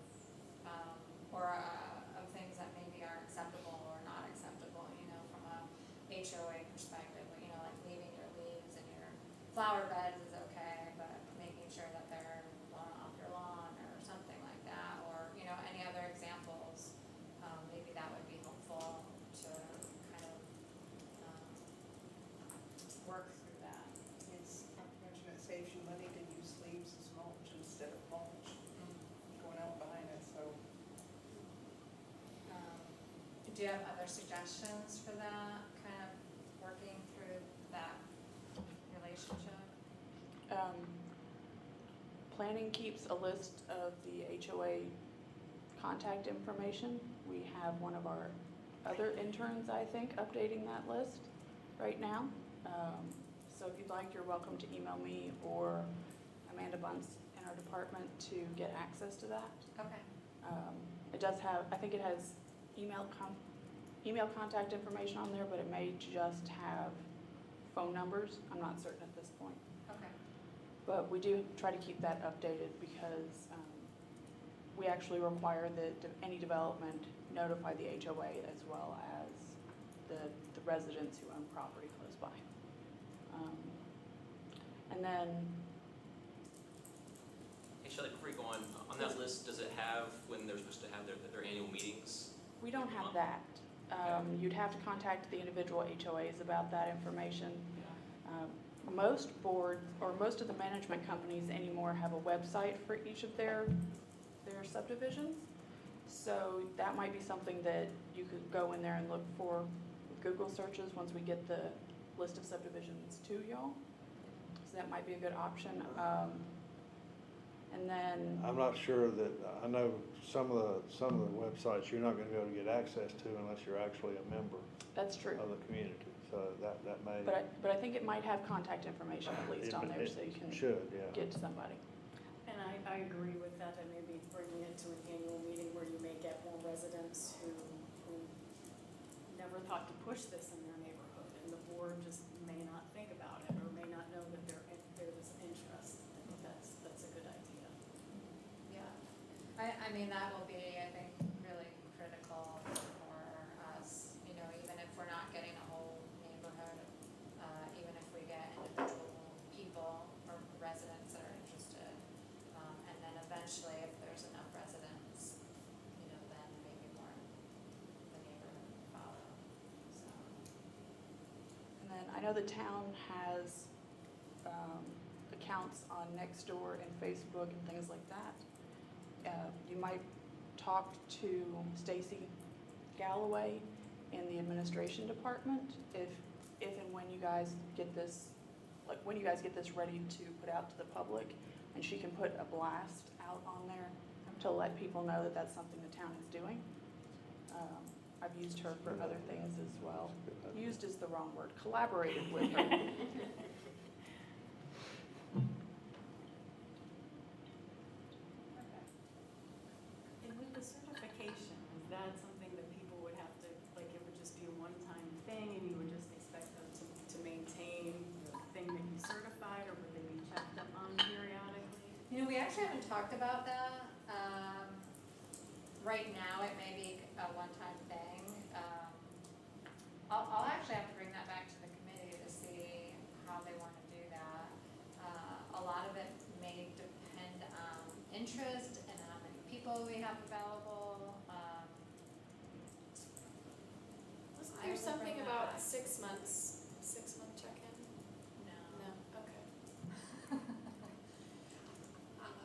of things that maybe are acceptable or not acceptable, you know, from a HOA perspective, you know, like leaving your leaves in your flower beds is okay, but making sure that they're blowing off your lawn or something like that, or, you know, any other examples, maybe that would be helpful to kind of, work through that. It's, it saves you money to use leaves as mulch instead of mulch, going out buying it, so. Do you have other suggestions for that, kind of working through that relationship? Planning keeps a list of the HOA contact information. We have one of our other interns, I think, updating that list right now. So if you'd like, you're welcome to email me or Amanda Bunce in our department to get access to that. Okay. It does have, I think it has email contact information on there, but it may just have phone numbers. I'm not certain at this point. Okay. But we do try to keep that updated because we actually require that any development notify the HOA as well as the residents who own property close by. And then, Hey Shelley, before you go on that list, does it have when they're supposed to have their annual meetings? we don't have that. You'd have to contact the individual HOAs about that information. Most boards, or most of the management companies anymore have a website for each of their subdivisions. So that might be something that you could go in there and look for with Google searches once we get the list of subdivisions to y'all. So that might be a good option. And then, I'm not sure that, I know some of the websites you're not gonna be able to get access to unless you're actually a member that's true. of the community, so that may. But I think it might have contact information at least on there so you can Should, yeah. get to somebody. And I agree with that, and maybe bringing it to an annual meeting where you may get more residents who never thought to push this in their neighborhood, and the board just may not think about it, or may not know that there's interest. I think that's a good idea. Yeah. I mean, that will be, I think, really critical for us, you know, even if we're not getting a whole neighborhood, even if we get individual people or residents that are interested, and then eventually, if there's enough residents, you know, then maybe more of the neighborhood will follow, so. And then I know the town has accounts on Nextdoor and Facebook and things like that. You might talk to Stacy Galloway in the administration department if and when you guys get this, like when you guys get this ready to put out to the public, and she can put a blast out on there to let people know that that's something the town is doing. I've used her for other things as well. Used is the wrong word, collaborated with her. And with the certification, is that something that people would have to, like, it would just be a one-time thing, and you would just expect them to maintain the thing that you certified, or would they be checked up on periodically? You know, we actually haven't talked about that. Right now, it may be a one-time thing. I'll actually have to bring that back to the committee to see how they want to do that. A lot of it may depend on interest and how many people we have available. Wasn't I there will something bring that about back. 6 months, 6-month check-in? No. No, okay.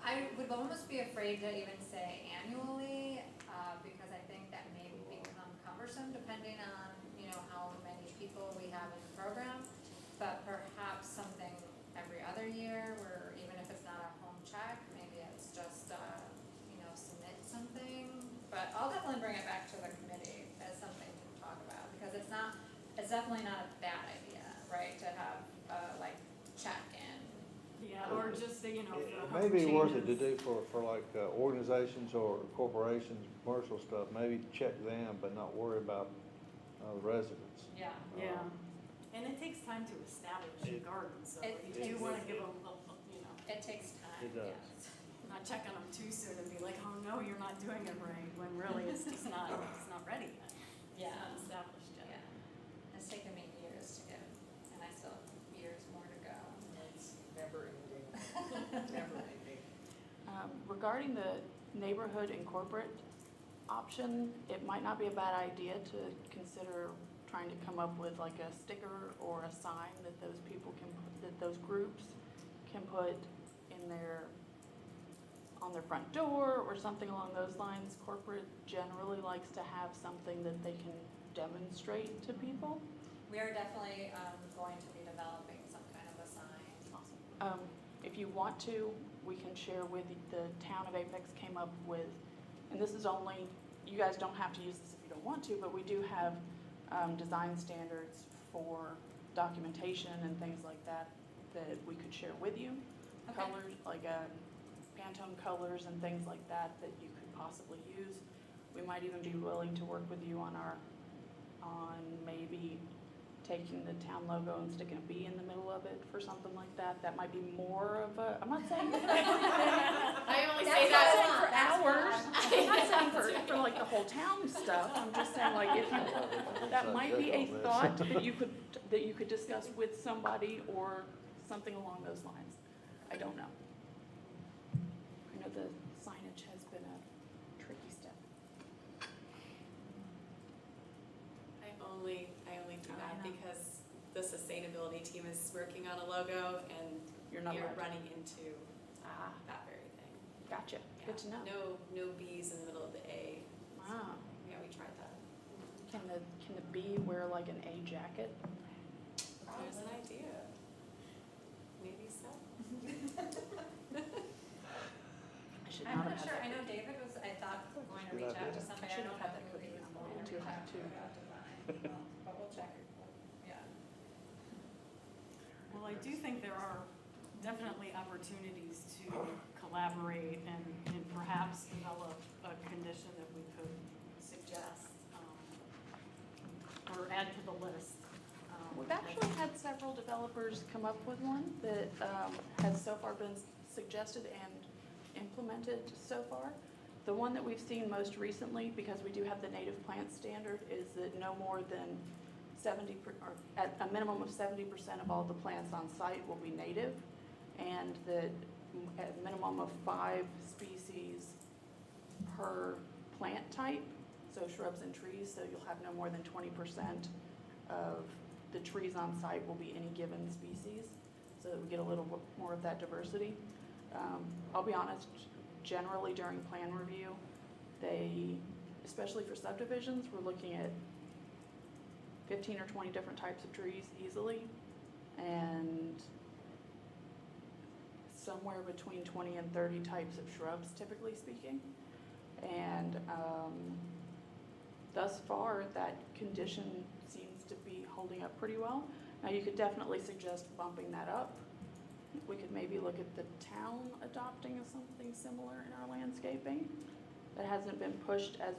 I would almost be afraid to even say annually, because I think that may become cumbersome depending on, you know, how many people we have in the program. But perhaps something every other year where even if it's not a home check, maybe it's just, you know, submit something. But I'll definitely bring it back to the committee as something to talk about, because it's definitely not a bad idea, right, to have, like, check-in. Yeah, or just, you know, It for may be worth it to changes. do for like organizations or corporations, commercial stuff, maybe check them, but not worry about the residents. Yeah. Yeah, and it takes time to establish a garden, so you do wanna give them, you know, It takes time, It does. yes. not check on them too soon and be like, oh no, you're not doing it right, when really it's just not, it's not ready yet. Yeah. It's not established yet. Yeah, it's taken me years to get, and I still have years more to go. It's never ending, never ending. Regarding the neighborhood and corporate option, it might not be a bad idea to consider trying to come up with like a sticker or a sign that those people can, that those groups can put in on their front door or something along those lines. Corporate generally likes to have something that they can demonstrate to people. We are definitely going to be developing some kind of a sign. If you want to, we can share with you, the town of Apex came up with and this is only, you guys don't have to use this if you don't want to, but we do have design standards for documentation and things like that that we could share with you. Okay. Colors, like Pantone colors and things like that that you could possibly use. We might even be willing to work with you on maybe taking the town logo and sticking a bee in the middle of it for something like that. That might be more of a, I'm not saying for I only I'm say not that saying for hours. I'm not saying for like the whole town stuff. I'm just saying like if you, that might be a thought that you could discuss with somebody or something along those lines. I don't know. I know the signage has been a tricky step. I only do I that know. because the sustainability team is working on a logo and You're not you're allowed to. running into that very thing. Gotcha. Good to know. No B's in the middle of the A. Wow. Yeah, we tried that. Can the bee wear like an A jacket? There's an idea. Maybe so. I should I'm not not have sure, had I that. know David was, I thought, going to reach out to somebody, I should don't have know had if that the movie cookie. was I'm going going to have to. about design, but we'll check, yeah. Well, I do think there are definitely opportunities to collaborate and perhaps develop a condition that we could suggest, or add to the list. We've actually had several developers come up with one that has so far been suggested and implemented so far. The one that we've seen most recently, because we do have the native plant standard, is that no more than 70, or at a minimum of 70% of all the plants on site will be native, and that at a minimum of 5 species per plant type, so shrubs and trees, so you'll have no more than 20% of the trees on site will be any given species, so that we get a little more of that diversity. I'll be honest, generally during plan review, especially for subdivisions, we're looking at 15 or 20 different types of trees easily, and somewhere between 20 and 30 types of shrubs, typically speaking. And thus far, that condition seems to be holding up pretty well. Now, you could definitely suggest bumping that up. We could maybe look at the town adopting something similar in our landscaping. That hasn't been pushed as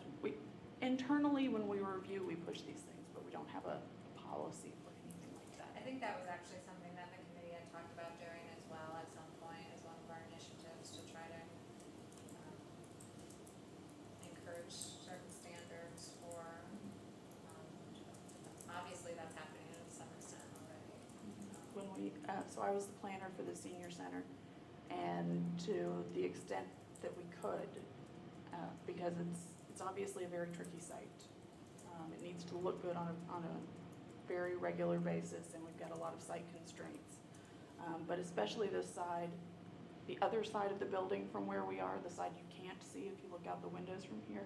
internally when we review, we push these things, but we don't have a policy for anything like that. I think that was actually something that the committee had talked about doing as well at some point as one of our initiatives to try to encourage certain standards for, obviously that's happening to some extent already. When so I was the planner for the senior center, and to the extent that we could, because it's obviously a very tricky site. It needs to look good on a very regular basis, and we've got a lot of site constraints. But especially this side, the other side of the building from where we are, the side you can't see if you look out the windows from here,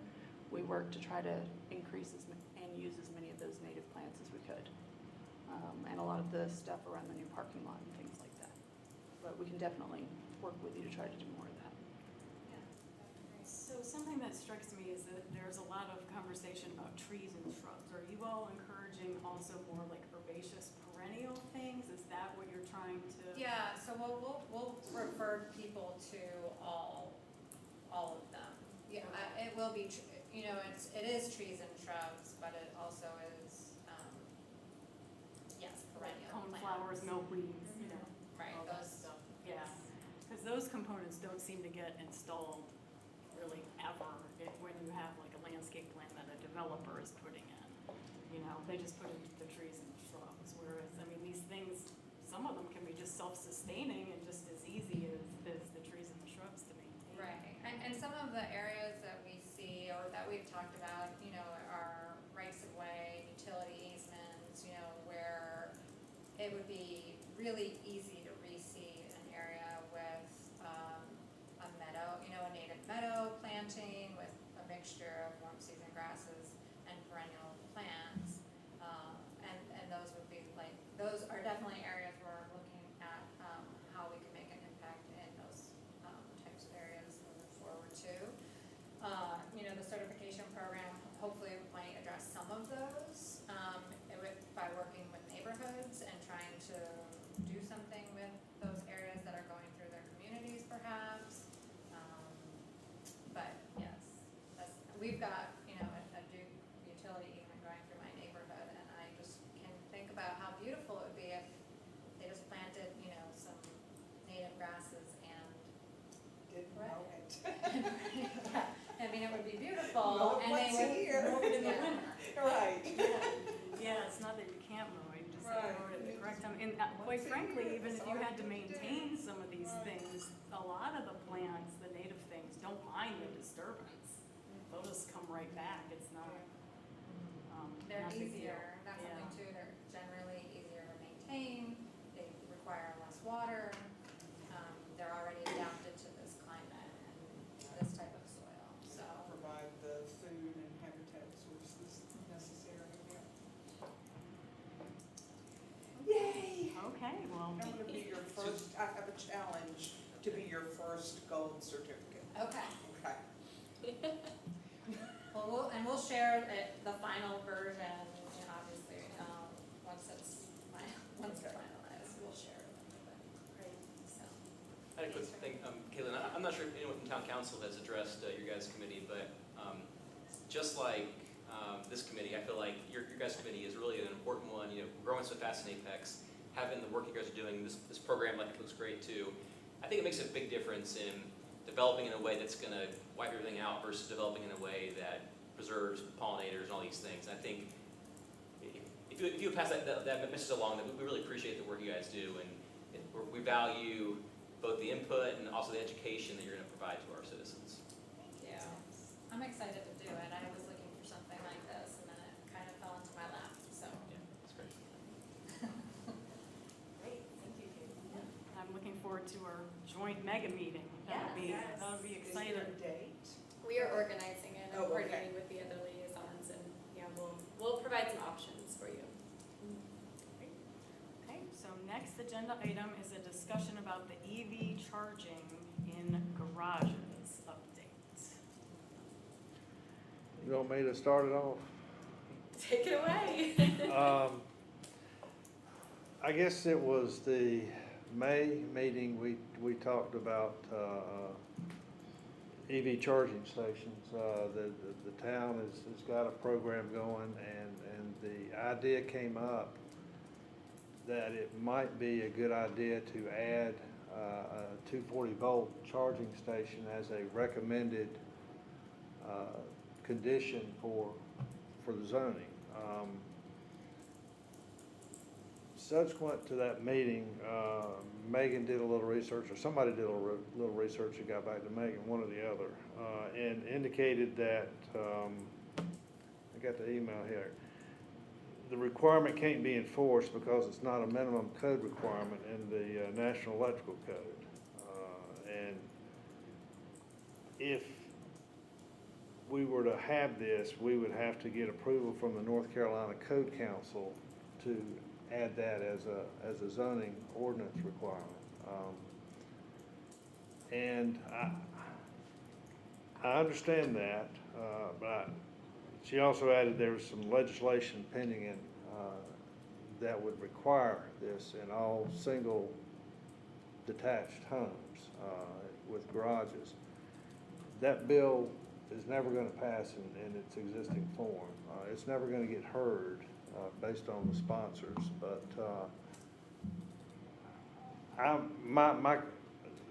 we work to try to increase and use as many of those native plants as we could. And a lot of the stuff around the new parking lot and things like that. But we can definitely work with you to try to do more of that. Yeah, that'd be great. So something that strikes me is that there's a lot of conversation about trees and shrubs. Are you all encouraging also more like herbaceous perennial things? Is that what you're trying to? Yeah, so we'll refer people to all of them. Yeah, it will be, it is trees and shrubs, but it also is, yes, perennial plants. Coneflowers, milkweeds, Right, all that those, stuff. Yeah, because those components don't seem to get installed really ever when you have like a landscape plan that a developer is putting in. They just put in the trees and shrubs, whereas, these things, some of them can be just self-sustaining and just as easy as the trees and the shrubs to maintain. right, and some of the areas that we see or that we've talked about, are rights of way, utility easements, where it would be really easy to reseed an area with a meadow, a native meadow planting with a mixture of warm season grasses and perennial plants. And those would be those are definitely areas where we're looking at how we can make an impact in those types of areas moving forward too. mean, it would be beautiful, Mow it and they once a would. year. Mow it in the Yeah. winter. Right. Yeah, it's not that you can't mow it, you just have to mow it at the correct time. And quite frankly, even if you had to maintain some of these things, a lot of the plants, the native things, don't mind the disturbance. They'll just come right back, it's not, They're not a big deal. easier, that's Yeah. something too, they're generally easier to maintain, they require less water, they're already adapted to this climate and this type of soil, so. Provide the food and habitat sources necessary. Yay! Okay, well, I'm gonna be your first, I have a challenge to be your first gold certificate. Okay, Okay. well, we'll share the final version, you know, obviously, once it's finalized, we'll share it with everybody. Great. So, I had a quick thing, Caitlin, I'm not sure if anyone from town council has addressed your guys' committee, but just like this committee, I feel like your guys' committee is really an important one, you know, growing so fast in Apex, having the work you guys are doing, this program, like, it looks great too. I think it makes a big difference in developing in a way that's gonna wipe everything out versus developing in a way that preserves pollinators and all these things. And I think if you pass that message along, that we really appreciate the work you guys do, and we value both the input and also the education that you're gonna provide to our citizens. thank you. I'm excited to do it, I was looking for something like this, and then it kind of fell into my lap, so. Yeah, that's great. great, thank you, Kate. I'm looking forward to our joint mega meeting. That'll be Is exciting. there a date? We are organizing it and Oh, okay. coordinating with the other liaisons, and yeah, we'll provide some options for you. Okay, so next agenda item is a discussion about the EV charging in garages update. You want me to start it off? Take it away. I guess it was the May meeting, we talked about EV charging stations. The town has got a program going, and the idea came up that it might be a good idea to add a 240-volt charging station as a recommended condition for the zoning. Subsequent to that meeting, Megan did a little research, or somebody did a little research and got back to Megan, one or the other, and indicated that, I got the email here, the requirement can't be enforced because it's not a minimum code requirement in the National Electrical Code. And if we were to have this, we would have to get approval from the North Carolina Code Council to add that as a zoning ordinance requirement. And I understand that, but she also added there was some legislation pending in, that would require this in all single detached homes, with garages. That bill is never gonna pass in its existing form. It's never gonna get heard, based on the sponsors, but,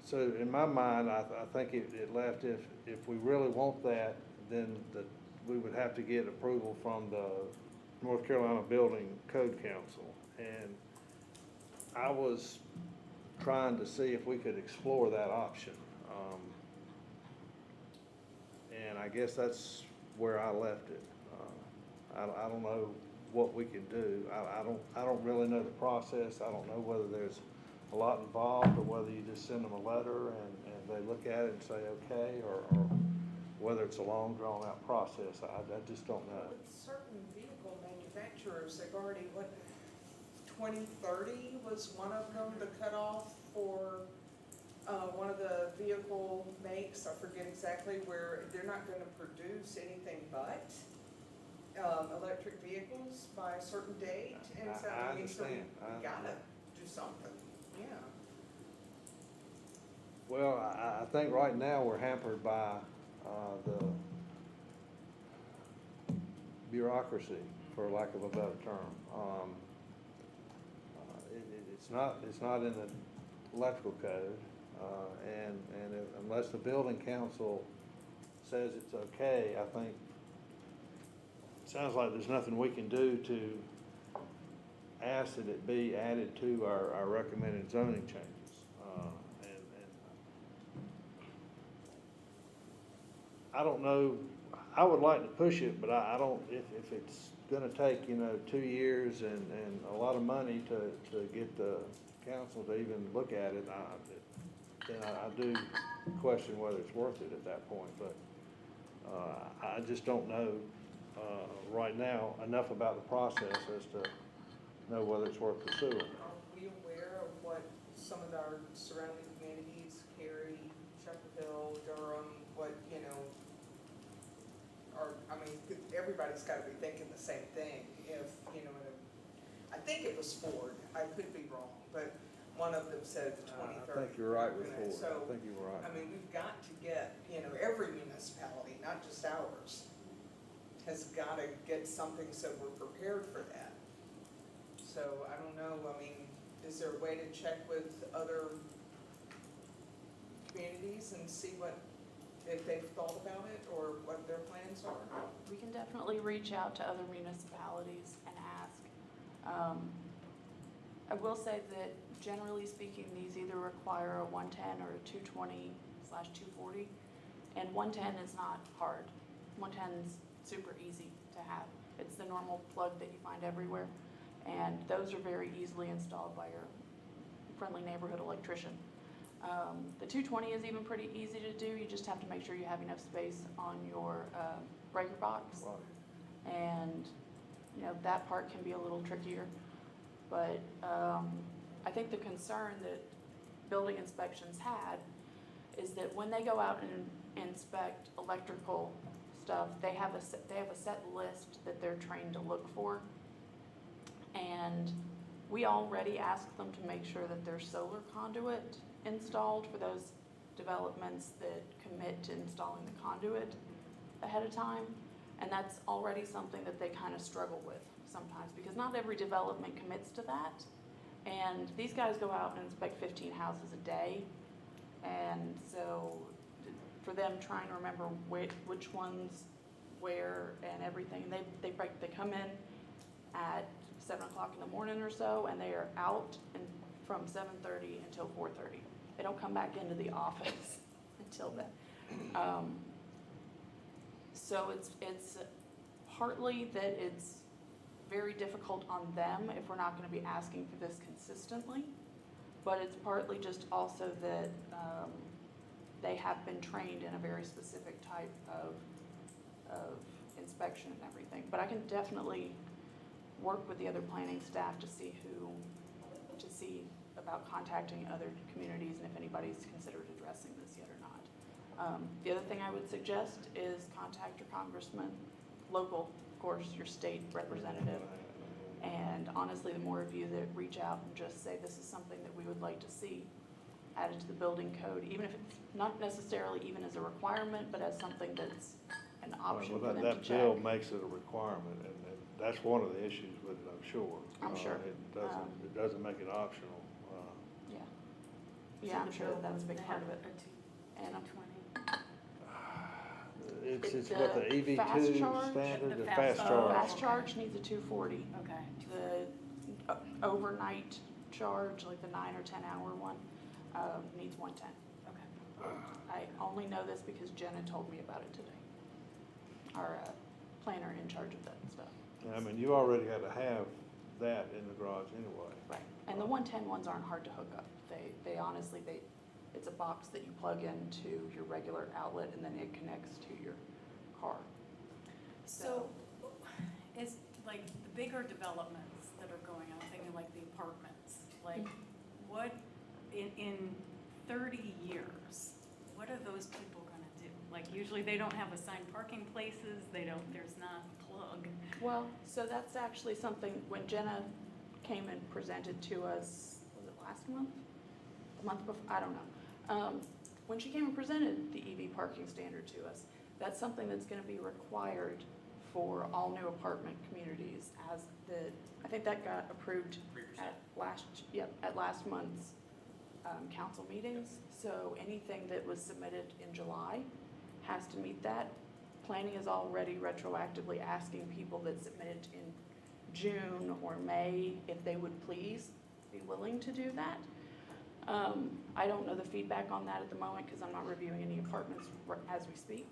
so in my mind, I think it left, if we really want that, then we would have to get approval from the North Carolina Building Code Council. And I was trying to see if we could explore that option. And I guess that's where I left it. I don't know what we can do. I don't really know the process. I don't know whether there's a lot involved, or whether you just send them a letter and they look at it and say, okay, or whether it's a long drawn out process. I just don't know. With certain vehicle manufacturers, they've already, 2030 was one of them, the cutoff for one of the vehicle makes, I forget exactly, where they're not gonna produce anything but electric vehicles by a certain date, and so I mean, so understand. we gotta do something, yeah. Well, I think right now we're hampered by the bureaucracy, for lack of a better term. It's not in the electrical code, and unless the building council says it's okay, I think, it sounds like there's nothing we can do to ask that it be added to our recommended zoning changes. And I don't know, I would like to push it, but I don't, if it's gonna take, 2 years and a lot of money to get the council to even look at it, then I do question whether it's worth it at that point, but, I just don't know, right now enough about the process as to know whether it's worth pursuing. Are we aware of what some of our surrounding communities, Cary, Shepherd Hill, Durham, everybody's gotta be thinking the same thing. If, I think it was Ford, I could be wrong, but one of them said 2030. I think you're right with Ford, So, I think you're right. I mean, we've got to get, every municipality, not just ours, has got to get something so we're prepared for that. So I don't know, is there a way to check with other communities and see if they've thought about it or what their plans are? We can definitely reach out to other municipalities and ask. I will say that generally speaking, these either require a 110 or a 220/240. And 110 is not hard. 110 is super easy to have. It's the normal plug that you find everywhere. And those are very easily installed by your friendly neighborhood electrician. The 220 is even pretty easy to do. You just have to make sure you have enough space on your breaker box. Right. And, that part can be a little trickier. But I think the concern that building inspections had is that when they go out and inspect electrical stuff, they have a set list that they're trained to look for. And we already asked them to make sure that there's solar conduit installed for those developments that commit to installing the conduit ahead of time. And that's already something that they kind of struggle with sometimes, because not every development commits to that. And these guys go out and inspect 15 houses a day. And so for them trying to remember which ones where and everything, they come in at 7 o'clock in the morning or so, and they are out from 7:30 until 4:30. They don't come back into the office until then. So it's partly that it's very difficult on them if we're not going to be asking for this consistently, but it's partly just also that they have been trained in a very specific type of inspection and everything. But I can definitely work with the other planning staff to see about contacting other communities and if anybody's considered addressing this yet or not. The other thing I would suggest is contact your congressman, local, of course, your state representative. And honestly, the more of you that reach out and just say this is something that we would like to see added to the building code, even if it's not necessarily even as a requirement, but as something that's an option for them to check. That bill makes it a requirement, and that's one of the issues with it, I'm sure. I'm sure. It doesn't make it optional. Yeah, I'm sure that's a big part of it. And It's what the EV2 fast charge, standard, the fast fast charge. fast charge needs a 240. Okay. The overnight charge, like the 9 or 10 hour one, needs 110. Okay. I only know this because Jenna told me about it today. Our planner in charge of that stuff. I mean, you already got to have that in the garage anyway. Right, and the 110 ones aren't hard to hook up. They honestly, it's a box that you plug into your regular outlet and then it connects to your car. So, is like the bigger developments that are going on, I'm thinking like the apartments, like what, in 30 years, what are those people gonna do? Like usually they don't have assigned parking places, there's not a plug. Well, so that's actually something, when Jenna came and presented to us, was it last month? The month before, I don't know. When she came and presented the EV parking standard to us, that's something that's gonna be required for all new apartment communities I think that got approved at last month's council meetings. So anything that was submitted in July has to meet that. Planning is already retroactively asking people that submitted in June or May if they would please be willing to do that. I don't know the feedback on that at the moment because I'm not reviewing any apartments as we speak,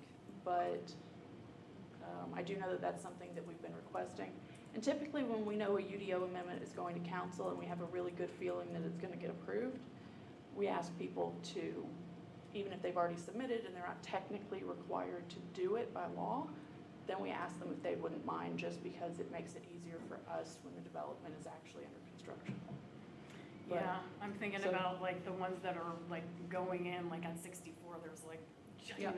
but I do know that that's something that we've been requesting. And typically when we know a UDO amendment is going to council and we have a really good feeling that it's going to get approved, we ask people to, even if they've already submitted and they're not technically required to do it by law, then we ask them if they wouldn't mind, just because it makes it easier for us when the development is actually under construction. Yeah, I'm thinking so- about like the ones that are like going in, like on 64, there's like, you Yeah.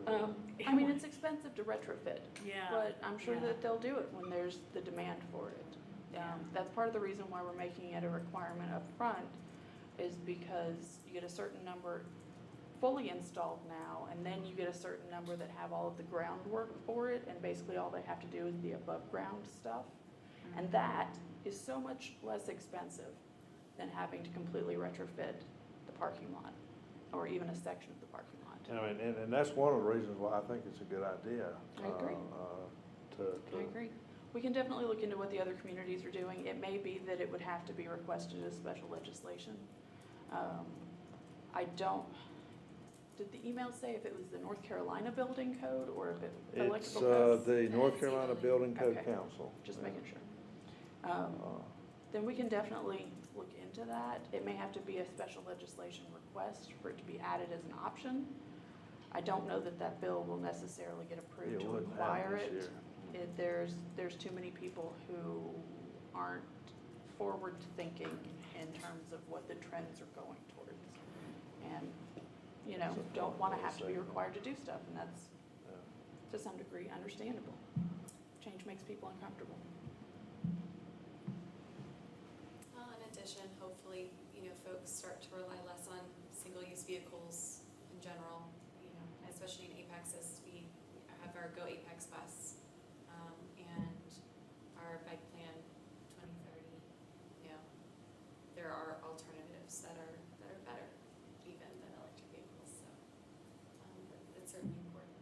know. I mean, it's expensive to retrofit, Yeah. but I'm sure Yeah. that they'll do it when there's the demand for it. Yeah. That's part of the reason why we're making it a requirement up front, is because you get a certain number fully installed now, and then you get a certain number that have all of the groundwork for it, and basically all they have to do is the above ground stuff. And that is so much less expensive than having to completely retrofit the parking lot, or even a section of the parking lot. I mean, and that's one of the reasons why I think it's a good idea. I agree. I agree. We can definitely look into what the other communities are doing. It may be that it would have to be requested as special legislation. I don't, did the email say if it was the North Carolina Building Code or if it It's electrical code? the North Carolina Building Code Okay. Council. Just making sure. Then we can definitely look into that. It may have to be a special legislation request for it to be added as an option. I don't know that that bill will necessarily get approved It to wouldn't happen require this it. There's too many people who aren't forward thinking in terms of what the trends are going towards. And, you know, don't want to have to be required to do stuff, and that's, to some degree, understandable. Change makes people uncomfortable. In addition, hopefully, you know, folks start to rely less on single-use vehicles in general, you know, especially in Apex, as we have our Go Apex bus, and our bike plan 2030, you know, there are alternatives that are better even than electric vehicles, so, it's certainly important.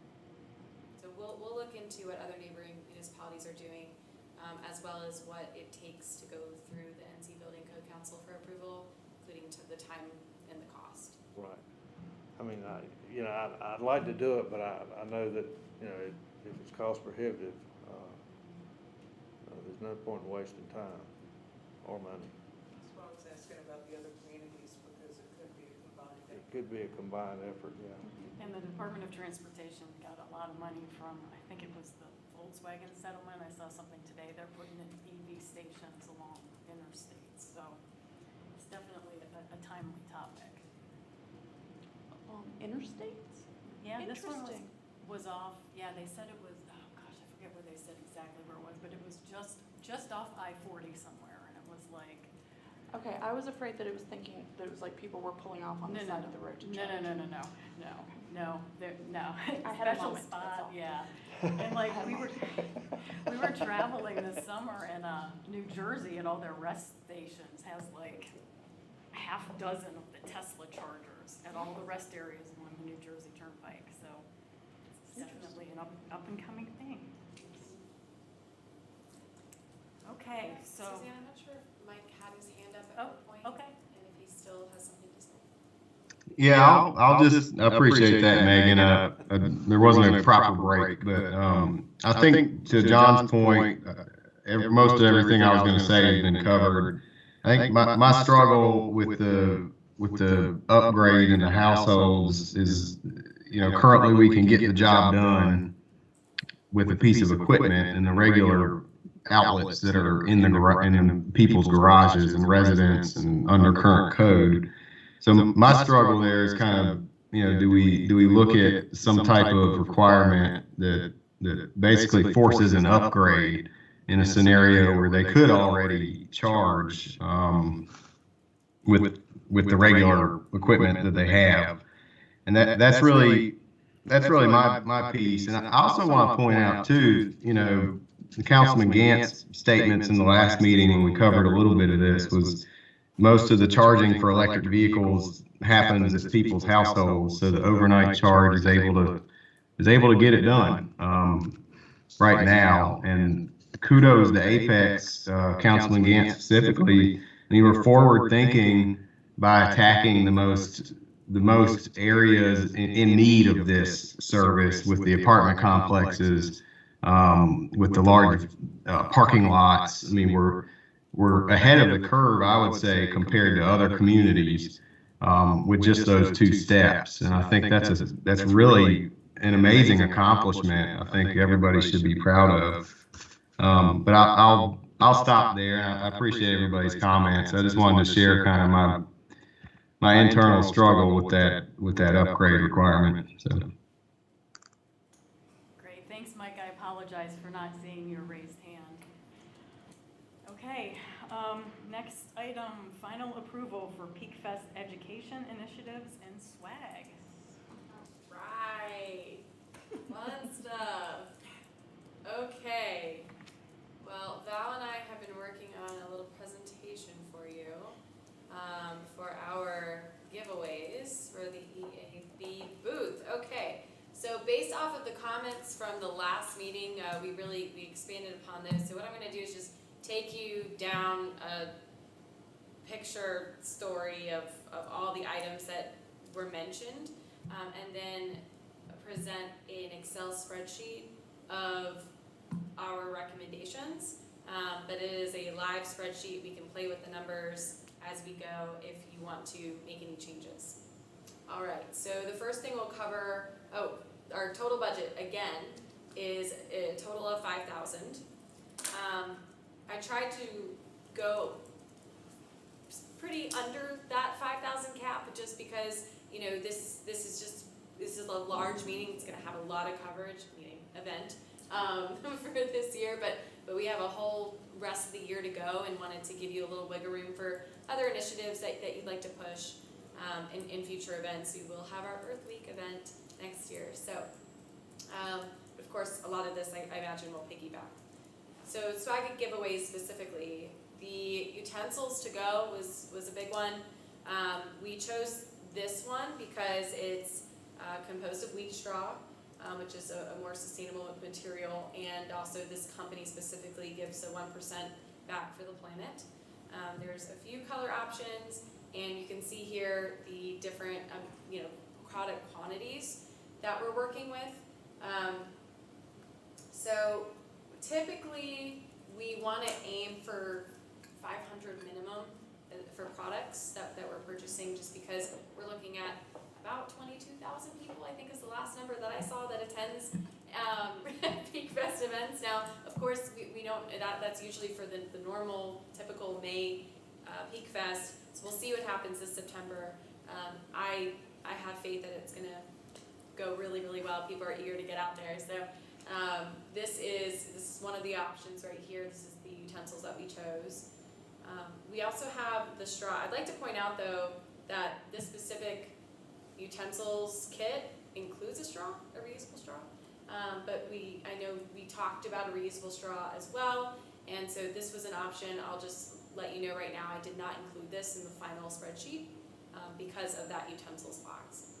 So we'll look into what other neighboring municipalities are doing, as well as what it takes to go through the NC Building Code Council for approval, including to the time and the cost. Right. I mean, I'd like to do it, but I know that, you know, if it's cost prohibitive, there's no point in wasting time or money. That's why I was asking about the other communities, because it could be a combined It thing. could be a combined effort, yeah. And the Department of Transportation got a lot of money from, I think it was the Volkswagen settlement. I saw something today. They're putting in EV stations along interstates, so it's definitely a timely topic. Interstates? Yeah, this one Interesting. was off, yeah, they said it was, oh gosh, I forget where they said exactly where it was, but it was just off I-40 somewhere, and it was like. Okay, I was afraid that it was thinking that it was like people were pulling off on the side of the road to No, charge. no. I had a Special moment, that's spot, all. yeah. And like, we were traveling this summer in New Jersey, and all their rest stations has like half a dozen of the Tesla chargers at all the rest areas along the New Jersey Turnpike, so it's definitely an up and coming thing. Okay, so. Suzanne, I'm not sure if Mike had his hand up at one point. Okay. And if he still has something to say. Yeah, I'll just appreciate that, Megan. There wasn't a proper break, but I think to John's point, most of everything I was going to say has been covered. I think my struggle with the upgrade in the households is, you know, currently we can get the job done with a piece of equipment and the regular outlets that are in the people's garages and residents and under current code. So my struggle there is kind of, you know, do we look at some type of requirement that basically forces an upgrade in a scenario where they could already charge with the regular equipment that they have, and that's really my piece. And I also want to point out too, you know, Councilman Gant's statements in the last meeting when we covered a little bit of this was most of the charging for electric vehicles happens at people's households, so the overnight charge is able to is able to get it done right now. And kudos to Apex, Councilman Gant specifically. And you were forward thinking by attacking the most areas in need of this service with the apartment complexes, with the large parking lots. I mean, we're ahead of the curve, I would say, compared to other communities with just those two steps. And I think that's really an amazing accomplishment. I think everybody should be proud of. But I'll stop there. I appreciate everybody's comments. I just wanted to share kind of my internal struggle with that upgrade requirement. So. Great, thanks, Mike. I apologize for not seeing your raised hand. Okay, next item, final approval for Peak Fest education initiatives and swag. Right, fun stuff. Okay, well, Val and I have been working on a little presentation for you for our giveaways for the EAB booth. Okay, so based off of the comments from the last meeting, we expanded upon those. So what I'm going to do is just take you down a picture story of all the items that were mentioned, and then present an Excel spreadsheet of our recommendations. But it is a live spreadsheet. We can play with the numbers as we go if you want to make any changes. All right, so the first thing we'll cover, our total budget again is a total of $5,000. I tried to go pretty under that 5,000 cap just because, you know, this is a large meeting. It's going to have a lot of coverage, event for this year, but we have a whole rest of the year to go and wanted to give you a little wiggle room for other initiatives that you'd like to push in future events. We will have our Earth Week event next year. So, of course, a lot of this I imagine will piggyback. So swag giveaways specifically, the utensils to go was a big one. We chose this one because it's composed of wheat straw, which is a more sustainable material, and also this company specifically gives a 1% back for the planet. There's a few color options, and you can see here the different product quantities that we're working with. So typically we want to aim for 500 minimum for products that we're purchasing, just because we're looking at about 22,000 people, I think is the last number that I saw, that attends Peak Fest events. Now, of course, we don't, that's usually for the normal, typical May Peak Fest. So we'll see what happens this September. I have faith that it's going to go really, really well. People are eager to get out there. So this is one of the options right here. This is the utensils that we chose. We also have the straw. I'd like to point out, though, that this specific utensils kit includes a straw, a reusable straw. But I know we talked about a reusable straw as well, and so this was an option. I'll just let you know right now, I did not include this in the final spreadsheet because of that utensils box.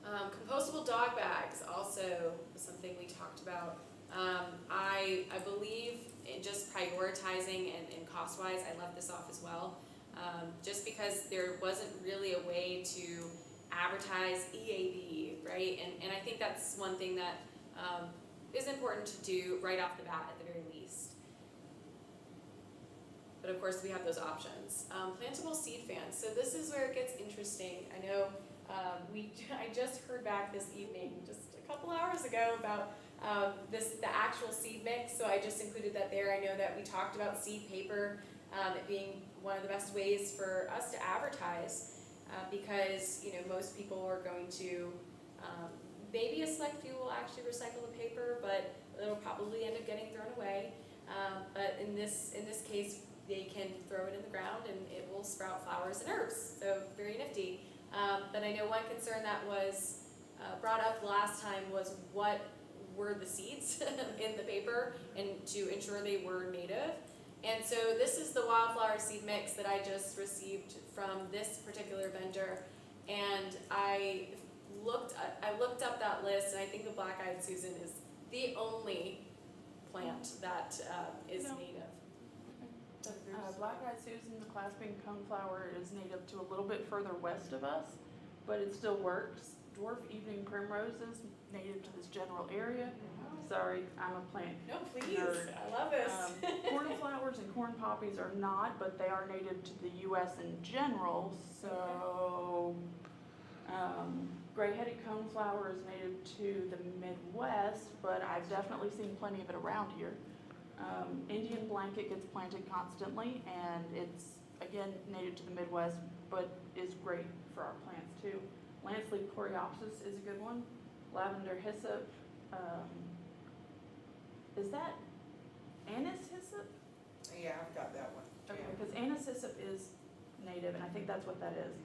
Compostable dog bags also was something we talked about. I believe in just prioritizing and cost-wise, I left this off as well, just because there wasn't really a way to advertise EAB, right? And I think that's one thing that is important to do right off the bat at the very least. But of course we have those options. Plantable seed fans. So this is where it gets interesting. I know I just heard back this evening, just a couple hours ago, about the actual seed mix. So I just included that there. I know that we talked about seed paper, it being one of the best ways for us to advertise, because most people are going to, maybe a select few will actually recycle the paper, but it'll probably end up getting thrown away. But in this case, they can throw it in the ground and it will sprout flowers and herbs. So very nifty. But I know one concern that was brought up last time was what were the seeds in the paper, and to ensure they were native. And so this is the Wildflower Seed mix that I just received from this particular vendor, and I I looked up that list, and I think the black-eyed Susan is the only plant that is No. native. Black-eyed Susan, the clasping coneflower, is native to a little bit further west of us, but it still works. Dwarf evening primroses, native to this general area. Sorry, I'm a plant No, please, nerd. I love this. Cornflowers and corn poppies are not, but they are native to the U.S. in general. So, gray-headed coneflower is native to the Midwest, but I've definitely seen plenty of it around here. Indian blanket gets planted constantly, and it's, again, native to the Midwest, but is great for our plants too. Lance-leaf coreopsis is a good one. Lavender hyssop. Is that anise hyssop? Yeah, I've got that one. Okay, Yeah. because anise hyssop is native, and I think that's what that is.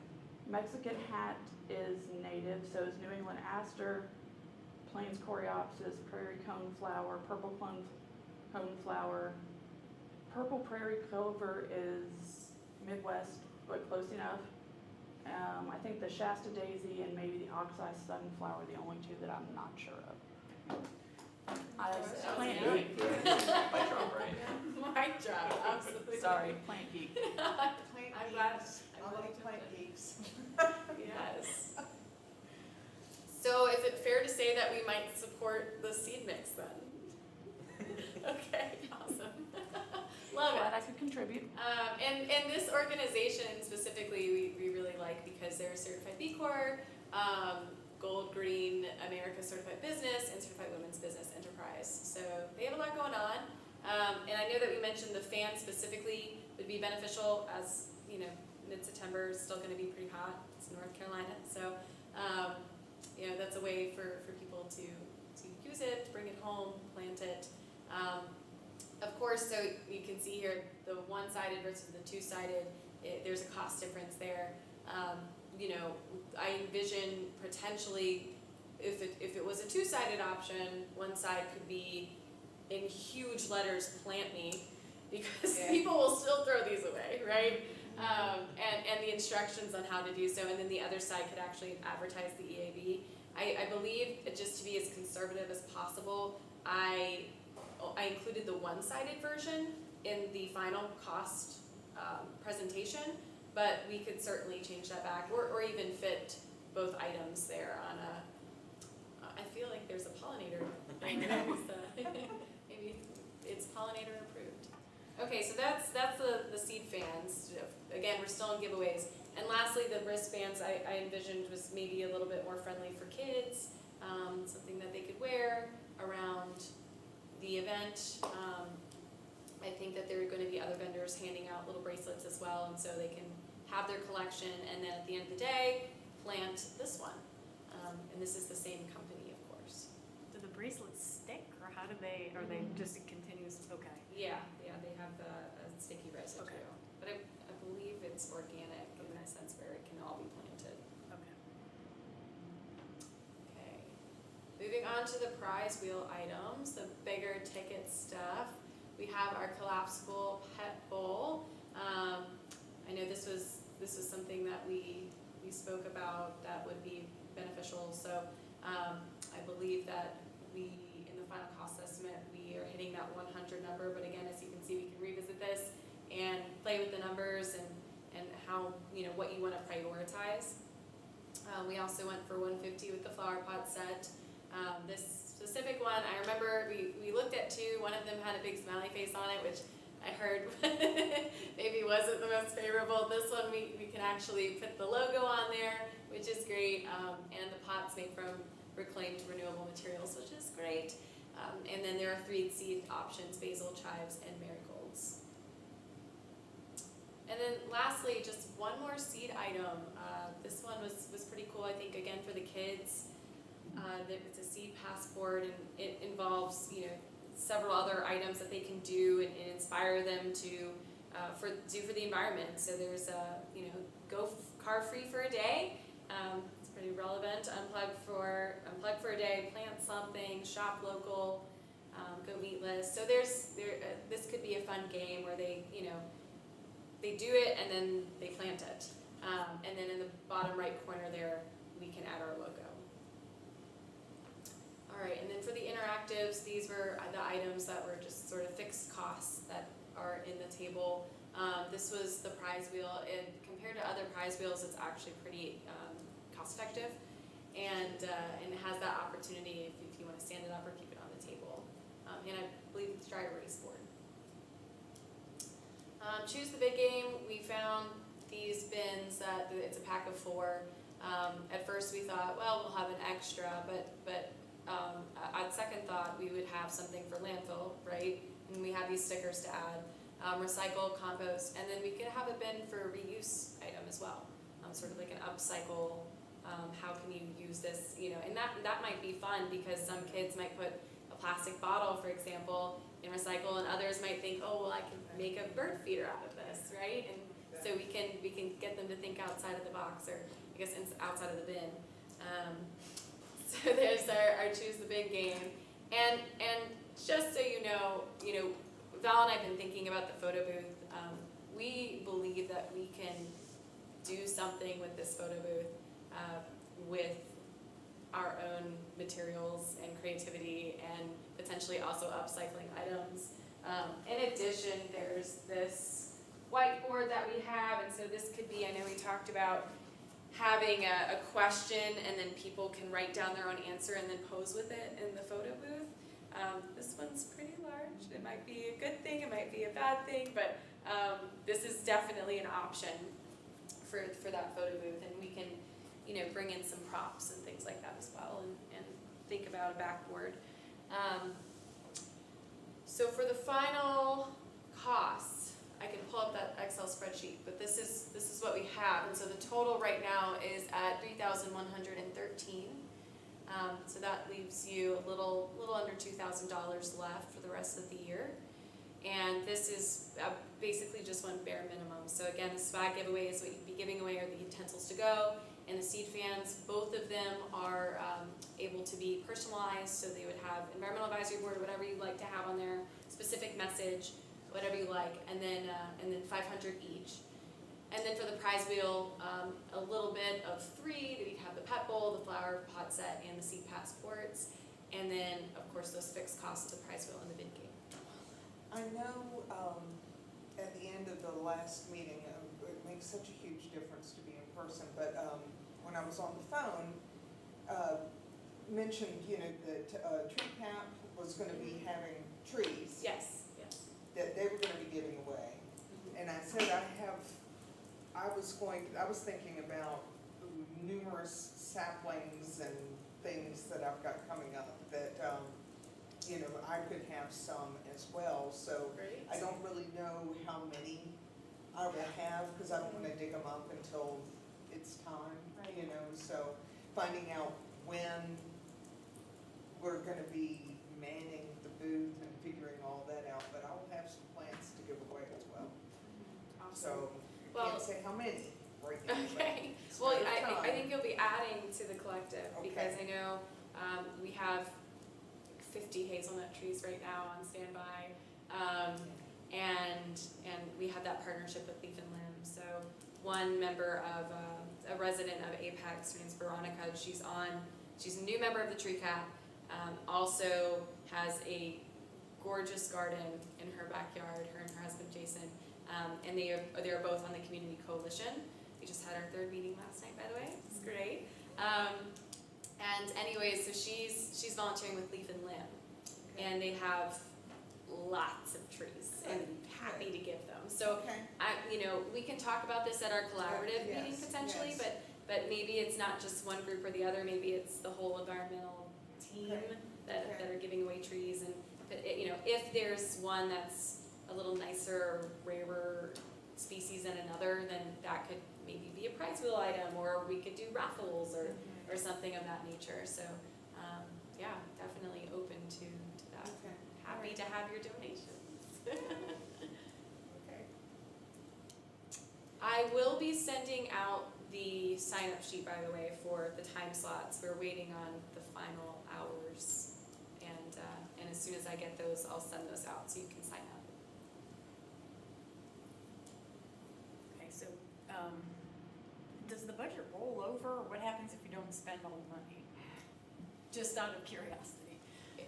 Mexican hat is native, so is New England aster, plains coreopsis, prairie coneflower, purple coneflower. Purple prairie clover is Midwest, but close enough. I think the Shasta daisy and maybe the oxeye sunflower are the only two that I'm not sure of. Plant geek. Mic drop, right? Mic drop, absolutely. Sorry, plant geek. I'm glad. I like plant geeks. Yes. So is it fair to say that we might support the seed mix then? Okay, awesome. Love Glad I it. could contribute. And this organization specifically, we really like because they're certified B Corp, Gold Green America Certified Business, and Certified Women's Business Enterprise. So they have a lot going on. And I know that we mentioned the fan specifically would be beneficial as, you know, mid-September is still going to be pretty hot. It's North Carolina. So, you know, that's a way for people to use it, bring it home, plant it. Of course, so you can see here the one-sided versus the two-sided, there's a cost difference there. You know, I envision potentially if it was a two-sided option, one side could be in huge letters, "Plant me," because people will still throw these away, right? And the instructions on how to do so, and then the other side could actually advertise the EAB. I believe, just to be as conservative as possible, I included the one-sided version in the final cost presentation, but we could certainly change that back, or even fit both items there on a, I feel like there's a pollinator. I know. Maybe it's pollinator approved. Okay, so that's the seed fans. Again, we're still in giveaways. And lastly, the wristbands I envisioned was maybe a little bit more friendly for kids, something that they could wear around the event. I think that there are going to be other vendors handing out little bracelets as well, and so they can have their collection, and then at the end of the day, plant this one. And this is the same company, of course. Do the bracelets stick, or how do they, are they just continuous, okay. Yeah, they have a sticky residue. Okay. But I believe it's organic in a sense where it can all be planted. Okay. Okay. Moving on to the prize wheel items, the bigger ticket stuff. We have our collapsible pet bowl. I know this was something that we spoke about that would be beneficial. So I believe that we, in the final cost estimate, we are hitting that 100 number. But again, as you can see, we can revisit this and play with the numbers and how, you know, what you want to prioritize. We also went for 150 with the flower pot set. This specific one, I remember we looked at two. One of them had a big smiley face on it, which I heard maybe wasn't the most favorable. This one, we can actually put the logo on there, which is great. And the pot's made from reclaimed renewable materials, which is great. And then there are 3 seed options: basil, chives, and marigolds. And then lastly, just one more seed item. This one was pretty cool, I think, again, for the kids. It's a seed passport, and it involves, you know, several other items that they can do and inspire them to do for the environment. So there's you know, go car free for a day. It's pretty relevant. Unplug for a day. Plant something. Shop local. Go meatless. So this could be a fun game where they, you know, they do it and then they plant it. And then in the bottom right corner there, we can add our logo. right, and then for the interactives, these were the items that were just sort of fixed costs that are in the table. This was the prize wheel, and compared to other prize wheels, it's actually pretty cost effective. And it has that opportunity if you want to stand it up or keep it on the table. And I believe it's dry erase board. Choose the big game. We found these bins that it's a pack of 4. At first we thought, well, we'll have an extra, but at second thought, we would have something for landfill, right? And we have these stickers to add. Recycle, compost, and then we could have a bin for reuse item as well. Sort of like an upcycle, how can you use this, and that might be fun because some kids might put a plastic bottle, for example, in recycle, and others might think, oh, well, I can make a bird feeder out of this, right? And so we can get them to think outside of the box, or I guess outside of the bin. So there's our choose the big game, and just so you know, Val and I have been thinking about the photo booth. We believe that we can do something with this photo booth with our own materials and creativity, and potentially also upcycling items. In addition, there's this whiteboard that we have, and so this could be, I know we talked about having a question, and then people can write down their own answer and then pose with it in the photo booth. This one's pretty large. It might be a good thing, it might be a bad thing, but this is definitely an option for that photo booth, and we can, bring in some props and things like that as well, and think about a backboard. So for the final costs, I can pull up that Excel spreadsheet, but this is what we have, and so the total right now is at $3,113. So that leaves you a little under $2,000 left for the rest of the year. And this is basically just one bare minimum. So again, the swag giveaway is what you'd be giving away, are the utensils to go, and the seed fans. Both of them are able to be personalized, so they would have environmental advisory board, whatever you'd like to have on there, specific message, whatever you like, and then 500 each. And then for the prize wheel, a little bit of 3, that you'd have the pet bowl, the flower pot set, and the seed passports. And then, of course, those fixed costs of the prize wheel and the bid game. I know at the end of the last meeting, it makes such a huge difference to be in person, but when I was on the phone, mentioned, that Tree Cap was going to be having trees. Yes. That they were going to be giving away. And I said I was thinking about numerous saplings and things that I've got coming up that, I could have some as well. So Great. I don't really know how many I will have, because I don't want to dig them up until it's time, Right. So finding out when we're going to be manning the booth and figuring all that out, but I will have some plants to give away as well. Awesome. So I Well- can't say how many right now. but Okay. it's Well, matter of I time. think you'll be adding to the collective, because I know we have 50 hazelnut trees right now on standby, and we have that partnership with Leaf and Limb. So one member of a resident of Apex, her name's Veronica. She's a new member of the Tree Cap. Also has a gorgeous garden in her backyard. Her and her husband Jason, and they are both on the community coalition. We just had our 3rd meeting last night, by the way. It's great. And anyways, so she's volunteering with Leaf and Limb, and they have lots of trees, and happy to give them. So we can talk about this at our collaborative meeting potentially, yes. but maybe it's not just one group or the other. Maybe it's the whole environmental team that are giving away trees, and if there's one that's a little nicer, rarer species than another, then that could maybe be a prize wheel item, or we could do raffles or something of that nature. So definitely open to that. Okay. Happy to have your donations. Okay. I will be sending out the sign-up sheet, by the way, for the time slots. We're waiting on the final hours, and as soon as I get those, I'll send those out so you can sign up. Okay, so, does the budget roll over, or what happens if you don't spend all the money? Just out of curiosity.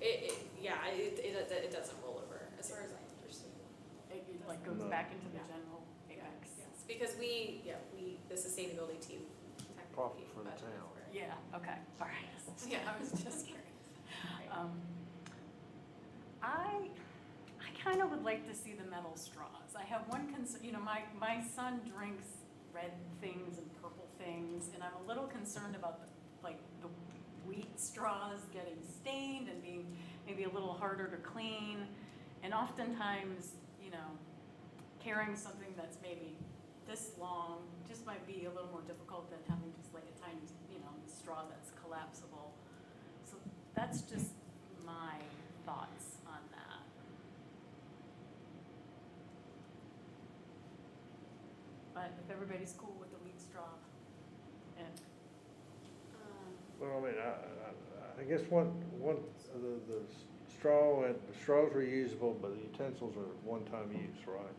it doesn't roll over, as far as I understand. It like goes No. back into the general apex. Yes, because the sustainability team Profit technically for the budgeted town. for it. Yeah, okay, all right. Yeah, I was just curious. I kind of would like to see the metal straws. I have one concern, my son drinks red things and purple things, and I'm a little concerned about the wheat straws getting stained and being maybe a little harder to clean. And oftentimes, carrying something that's maybe this long just might be a little more difficult than having just like a tiny, straw that's collapsible. So that's just my thoughts on that. But if everybody's cool with the wheat straw, and Well, I mean, I guess the straws are reusable, but the utensils are one-time use, right?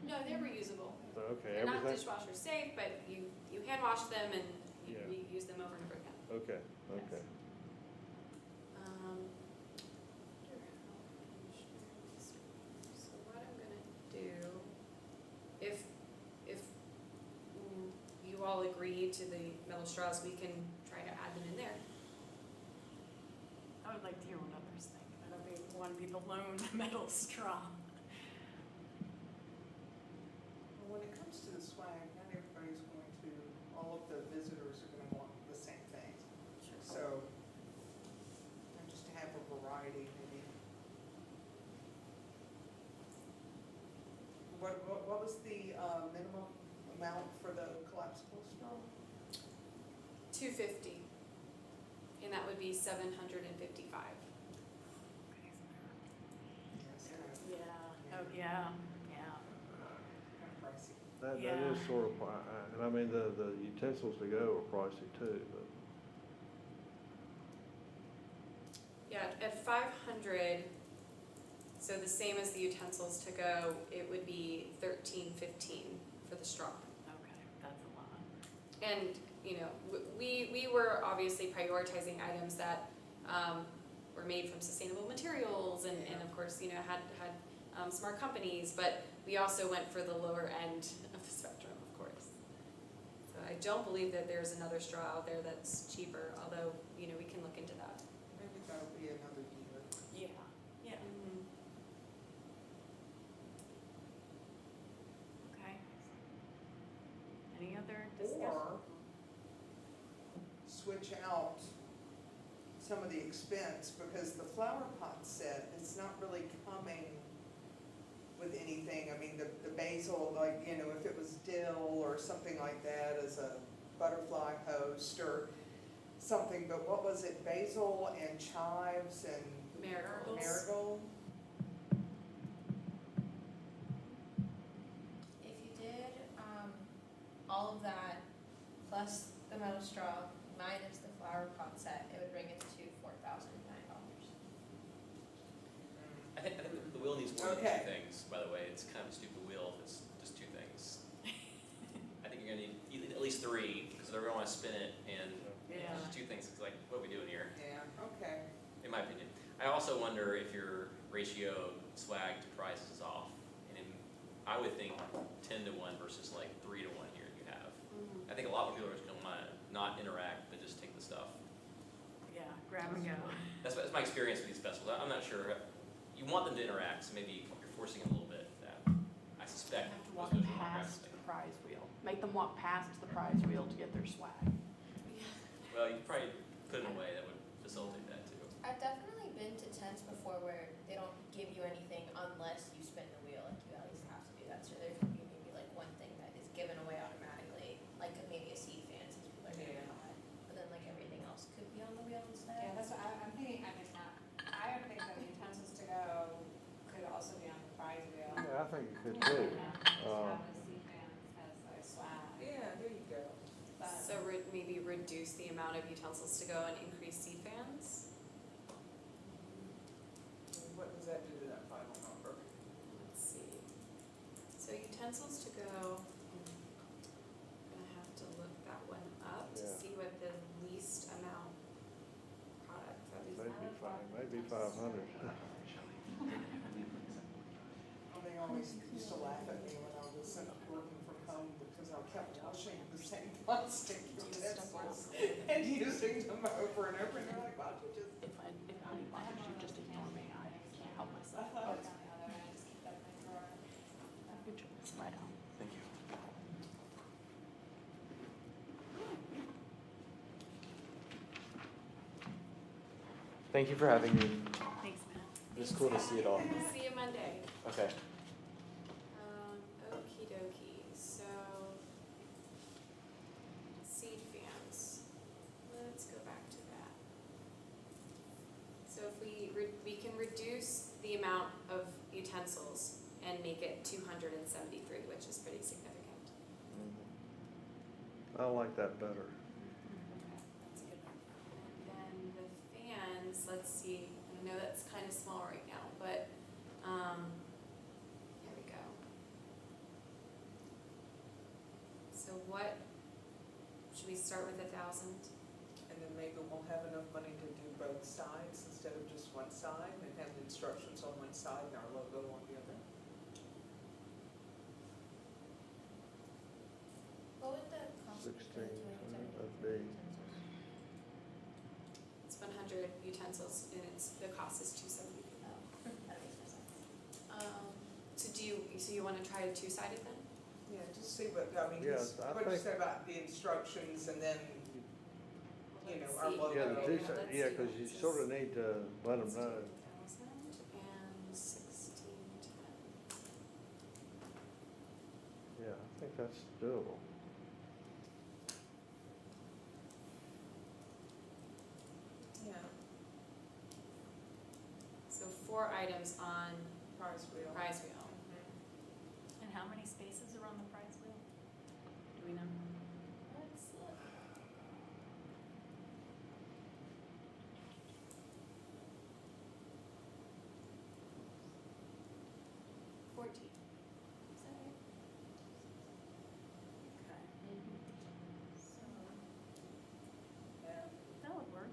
No, they're reusable. Okay, They're not everything, dishwasher safe, but you hand wash them and you Yeah. reuse them over and over again. okay. So what I'm gonna do, if you all agree to the metal straws, we can try to add them in there. I would like to hear what others think. I don't want to be the lone metal straw. Well, when it comes to the swag, not everybody's going to, all of the visitors are gonna want the same thing. So, just to have a variety, maybe. What was the minimum amount for the collapsible straw? $250, and that would be $755. Yeah, oh, yeah. Kind of pricey. That Yeah. is sort of, and I mean, the utensils to go are pricey too, but. Yeah, at 500, so the same as the utensils to go, it would be $13.15 for the straw. Okay, that's a lot. And, we were obviously prioritizing items that were made from sustainable materials and of course, had smart companies, but we also went for the lower end of the spectrum, of course. So I don't believe that there's another straw out there that's cheaper, although, we can look into that. Maybe that'll be another year. Yeah. Okay. Any other discussion? Or switch out some of the expense, because the flower pot set, it's not really coming with anything. I mean, the basil, if it was dill or something like that as a butterfly host or something, but what was it, basil and chives and Marigolds. marigold? If you did, all of that, plus the metal straw, minus the flower pot set, it would bring it to $4,009. I think the wheel needs more than Okay. two things, by the way. It's kind of a stupid wheel if it's just two things. I think you're gonna need at least three, because they're gonna wanna spin it, and Yeah. just two things, it's like, what are we doing here? Yeah, okay. In my opinion. I also wonder if your ratio of swag to price is off. And I would think 10-1 versus like 3-1 here you have. I think a lot of people are just gonna wanna not interact, but just take the stuff. Yeah, grab and go. That's my experience with these festivals. I'm not sure. You want them to interact, so maybe you're forcing it a little bit. That I suspect. Have to walk most of them are past grasping. the prize wheel. Make them walk past the prize wheel to get their swag. Well, you probably put it in a way that would facilitate that too. I've definitely been to tents before where they don't give you anything unless you spin the wheel, like you at least have to do that. So there's gonna be maybe like one thing that is given away automatically, like maybe a seed fan since people are getting hot. But then like everything else could be on the wheel instead. Yeah, that's what I'm thinking, I would think that the utensils to go could also be on the prize wheel. Yeah, I think it could too. Just have the sea fans as a swag. Yeah, there you go. But So maybe reduce the amount of utensils to go and increase seed fans? What does that do to that final number? Let's see. So utensils to go, I'm gonna have to look that one up to Yeah. see what the least amount product that we Maybe have. fine, maybe always used to laugh at me when I was working from home because I kept washing the same plastic utensils and using them over and over, and they're like, why don't you just? If honey bothers you, just ignore me, I can't help myself. Uh-huh. Good choice, right on. Thank you. Thank you for having me. Thanks, Matt. It's cool to see it all. See you Monday. Okay. Okie dokie, so seed fans. Let's go back to that. So if we can reduce the amount of utensils and make it 273, which is pretty significant. I like that better. That's good. And then the fans, let's see, I know that's kind of small right now, but, there we go. So what, should we start with 1,000? And then maybe we'll have enough money to do both sides instead of just one side and have the instructions on one side and our logo on the other. What would the cost be? 16, that'd be, It's 100 utensils and the cost is $273. Oh, that makes more sense. So you want to try a two-sided then? Yeah, just see what, I mean, Yeah, just I what you think- say about the instructions and then, you know, our See. logo. yeah, the two, let's yeah, see. because you sort of need to let them know. 2,000 and 1610. Yeah, I think that's doable. Yeah, So 4 items on prize wheel. prize wheel. And how many spaces are on the prize wheel? Do we know? Let's look. $14. Is that right? Okay. So, That would work.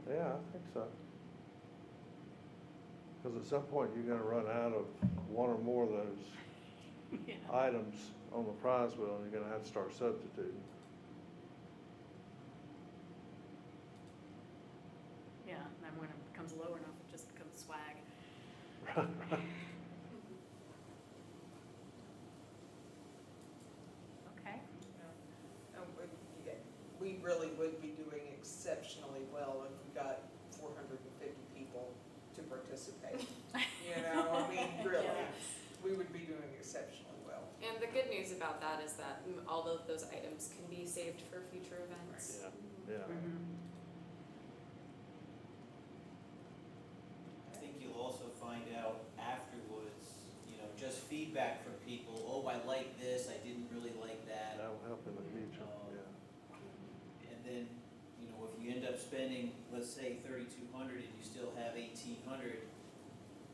Yeah, I think so. Because at some point, you're gonna run out of one or more of those Yeah. items on the prize wheel, and you're gonna have to start substituting. Yeah, and then when it becomes low enough, it just becomes swag. Okay. And we really would be doing exceptionally well if we got 450 people to participate. You know, I mean, really, we would be doing exceptionally well. and the good news about that is that all of those items can be saved for future events. Yeah, yeah. I think you'll also find out afterwards, just feedback from people. Oh, I like this, I didn't really like that. That will help in the future, yeah. And then, if you end up spending, let's say 3,200 and you still have 1,800,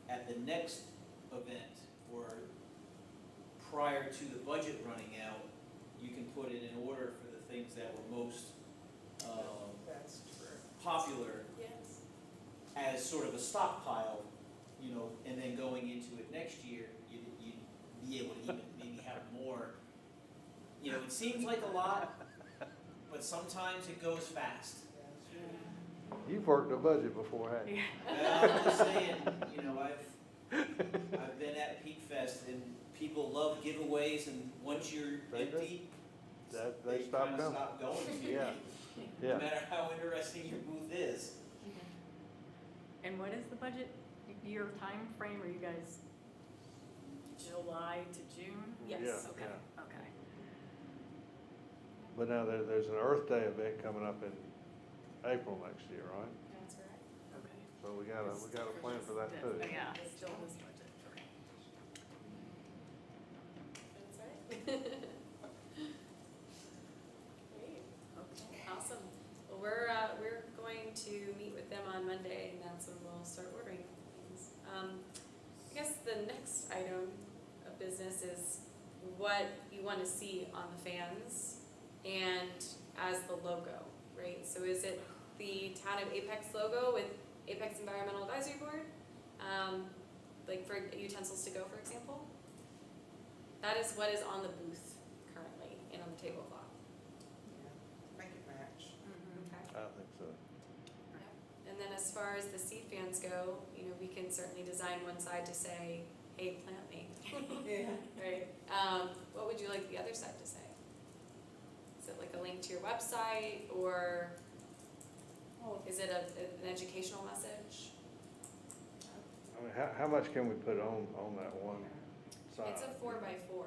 at the next event or prior to the budget running out, you can put it in order for the things that were most That's true. popular Yes. as sort of a stockpile, and then going into it next year, you'd be able to even maybe have more. It seems like a lot, but sometimes it goes fast. You've worked a budget before, haven't you? Well, I'm just saying, I've been at Peak Fest and people love giveaways, and once you're They do. empty, They stop kinda coming. stop going to you. Yeah, No yeah. matter how interesting your booth is. And what is the budget year time frame? Are you guys July to June? Yes. Yeah, Okay, yeah. okay. But now there's an Earth Day event coming up in April next year, right? That's right. Okay. So we gotta plan for that too. Yeah, still this budget, okay. That's right. Great. Okay. Awesome. Well, we're going to meet with them on Monday, and that's when we'll start ordering things. I guess the next item of business is what you want to see on the fans and as the logo, right? So is it the Town of Apex logo with Apex Environmental Advisory Board? Like for utensils to go, for example? That is what is on the booth currently and on the tablecloth. Yeah, make it match. Okay. I think so. And then as far as the seed fans go, we can certainly design one side to say, hey, plant me. Yeah. Right. What would you like the other side to say? Is it like a link to your website, or is it an educational message? I mean, how much can we put on that one side? It's a 4x4.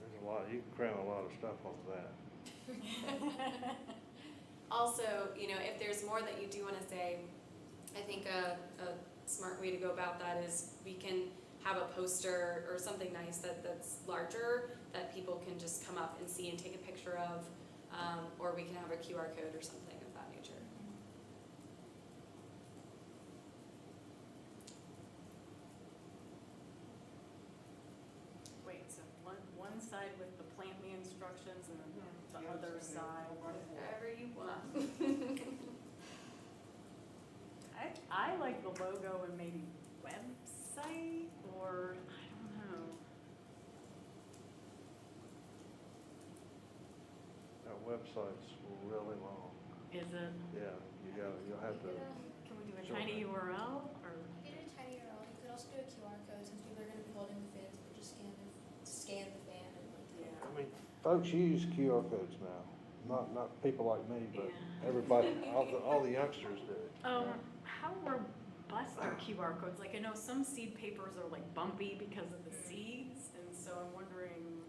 There's a lot, you can cram a lot of stuff onto that. Also, if there's more that you do want to say, I think a smart way to go about that is we can have a poster or something nice that's larger that people can just come up and see and take a picture of, or we can have a QR code or something of that nature. Wait, so one side with the plant me instructions and then the other side. Whatever you want. I like the logo and maybe website, or I don't know. That website's really long. Is it, Yeah, you'll have to. can we do a Sure. tiny URL or? You could do a tiny URL, you could also do a QR code, since people are gonna be holding the fans, but just scan the fan and like. I mean, folks use QR codes now, not people like me, but Yeah. everybody, all the youngsters do. How robust are QR codes? Like, I know some seed papers are like bumpy because of the seeds, and so I'm wondering,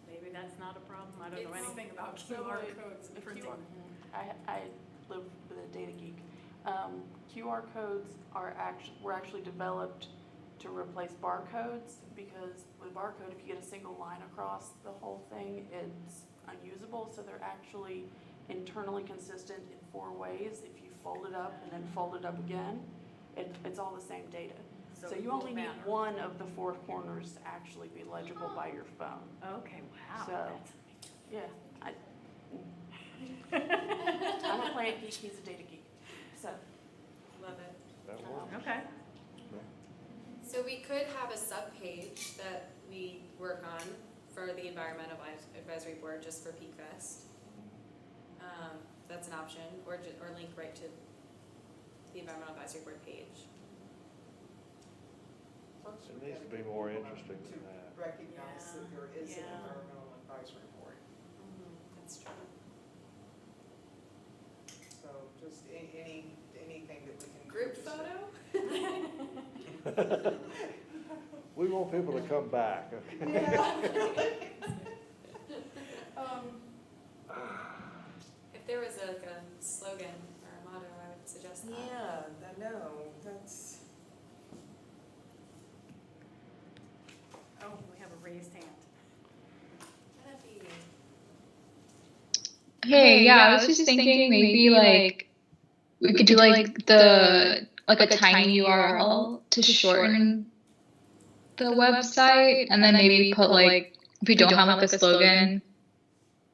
maybe that's not a problem. I don't know It's- anything about So QR wait, codes and the printing. I live with a data geek. QR codes were actually developed to replace barcodes, because with a barcode, if you get a single line across the whole thing, it's unusable. So they're actually internally consistent in 4 ways. If you fold it up and then fold it up again, it's all the same data. So it you won't only need matter. one of the 4 corners to actually be legible by your phone. Okay, wow. So- That's Yeah, I'm a plant geek, he's a data geek, so. Love it. That works. okay. So we could have a sub-page that we work on for the Environmental Advisory Board just for Peak Fest. That's an option, or link right to the Environmental Advisory Board page. Plus, It we needs to gotta be get more people interesting to than that. recognize that there is an Yeah. environmental advisory board. That's true. So just anything that we can. do Group just to- photo? We want people to come back, okay? If there was a slogan or a motto, I would suggest that. Yeah, I know, that's. Oh, we have a raised hand. That'd be Hey, yeah, I was just thinking maybe like we could do like a tiny URL to shorten the website, and then maybe put like, if we don't have like a slogan,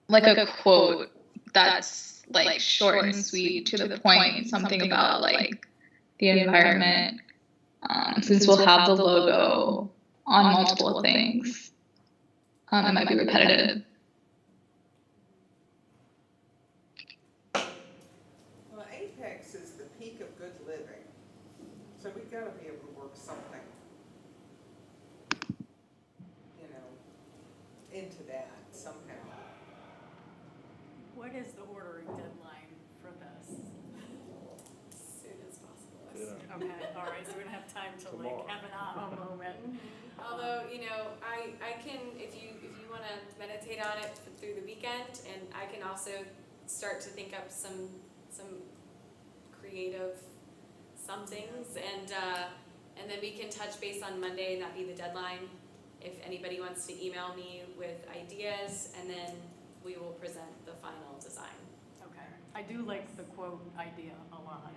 like a quote that's like short and sweet to the point, something about like the environment, since we'll have the logo on multiple things. It might be repetitive. Well, Apex is the peak of good living, so we've got to be able to work something, into that somehow. What is the ordering deadline for this? as soon as possible. Yeah. Okay, all right, so we don't have time to like Tomorrow. have an aha moment. Although, I can, if you want to meditate on it through the weekend, and I can also start to think up some creative somethings, and then we can touch base on Monday, and that be the deadline. If anybody wants to email me with ideas, and then we will present the final design. Okay, I do like the quote idea a lot.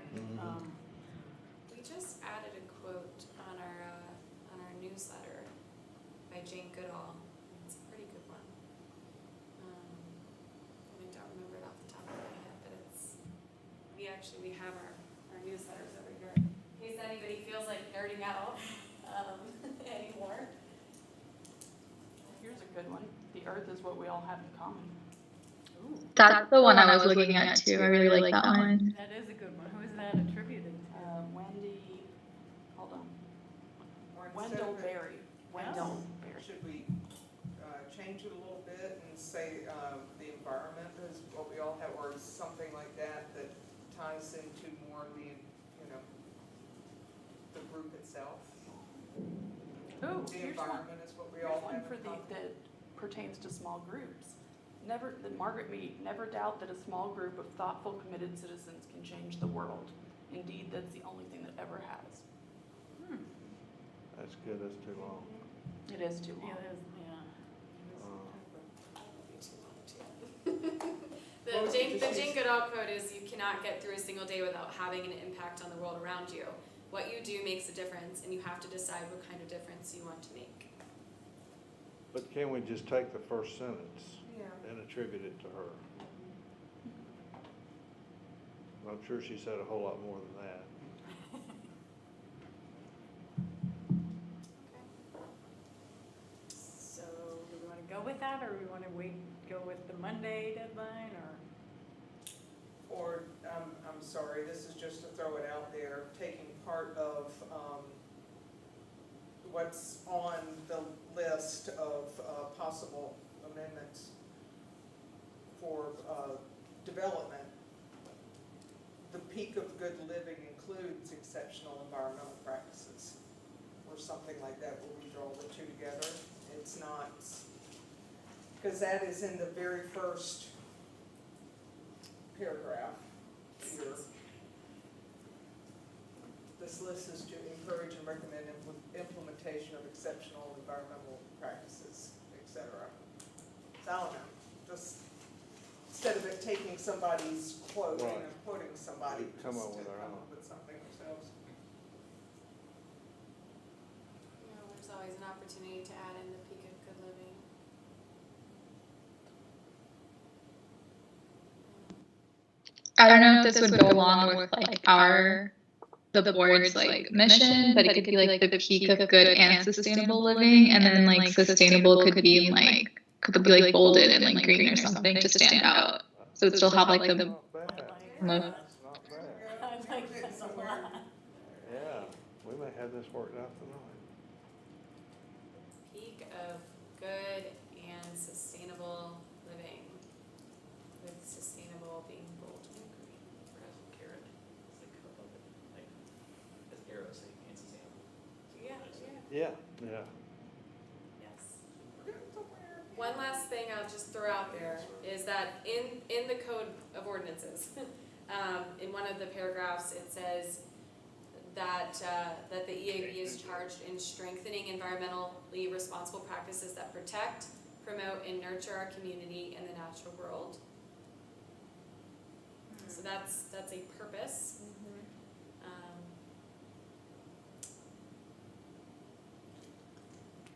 We just added a quote on our newsletter by Jane Goodall. It's a pretty good one. I don't remember it off the top of my head, but we have our newsletters over here. in case anybody feels like nerding out anymore. Here's a good one. The earth is what we all have in common. Ooh, That's the one I was looking at too. I really like that one. that is a good one. Who is that attributed to? Wendy, hold on, Or instead Wendell of it- Berry. Wendell Berry. Should we change it a little bit and say the environment is what we all have, or something like that, that ties into more the, the group itself? Ooh, The here's one. environment is what we Here's all one have for in the, common. that pertains to small groups. Never, the Margaret Mead, never doubt that a small group of thoughtful, committed citizens can change the world. Indeed, that's the only thing that ever has. That's good, that's too long. It is too long. Yeah, there's, yeah. What would you The just Jane use? Goodall quote is, "You cannot get through a single day without having an impact on the world around you. What you do makes a difference, and you have to decide what kind of difference you want to make." But can we just take the first sentence Yeah. and attribute it to her? I'm sure she said a whole lot more than that. So do we want to go with that, or we want to go with the Monday deadline, Or, I'm sorry, this is just to throw it out there, taking part of what's on the list of possible amendments for development. The peak of good living includes exceptional environmental practices, or something like that, where we draw the two together. It's not, because that is in the very first paragraph here. This list is to encourage and recommend implementation of exceptional environmental practices, etc. So I don't know, just instead of it taking somebody's quote Right. and quoting somebody, Come just up to with our come own. up with something ourselves. There's always an opportunity to add in the peak of good living. I don't know if this would go along with like the board's like mission, but it could be like the peak of good and sustainable living, and then like sustainable could be in like could be like bolded and like green or something to stand out. So it still have like the Not bad, most. that's not bad. I like that a lot. Yeah, we may have this worked out tonight. Peak of good and sustainable living, with sustainable being bold and green. Perhaps with carrot, it's like above it, like, as arrows say, and sustainable. Yeah, Yeah. yes. One last thing I'll just throw out there is that in the Code of Ordinances, in one of the paragraphs, it says that the EAB is charged in strengthening environmentally responsible practices that protect, promote, and nurture our community and the natural world. So that's a purpose.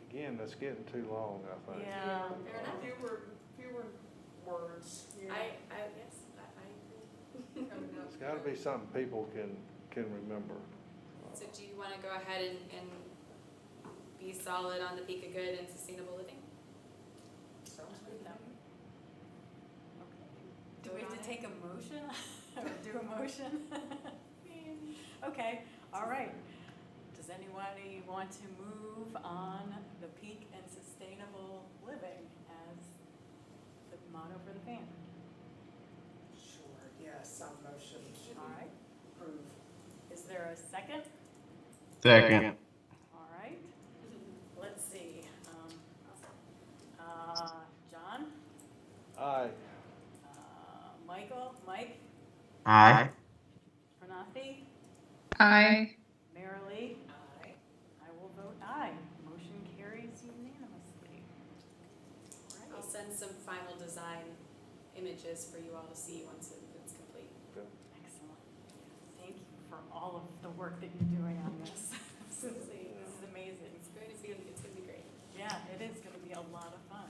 Again, that's getting too long, I think. Yeah. Fair enough. Fewer words. Yes, I agree. It's gotta be something people can remember. So do you want to go ahead and be solid on the peak of good and sustainable living? Sounds good. Do we have to take a motion or do a motion? Okay, all right. Does anybody want to move on the peak and sustainable living as the motto for the band? Sure, yes, I'm motion to All right. approve. Is there a second? Second. All right. Let's see. John? Aye. Michael? Mike? Aye. Pranathi? I Marilee? Aye. I will vote aye. Motion carries unanimously. I'll send some final design images for you all to see once it's complete. Excellent. Thank you for all of the work that you're doing on this. This is amazing. It's going to be great. Yeah, it is going to be a lot of fun.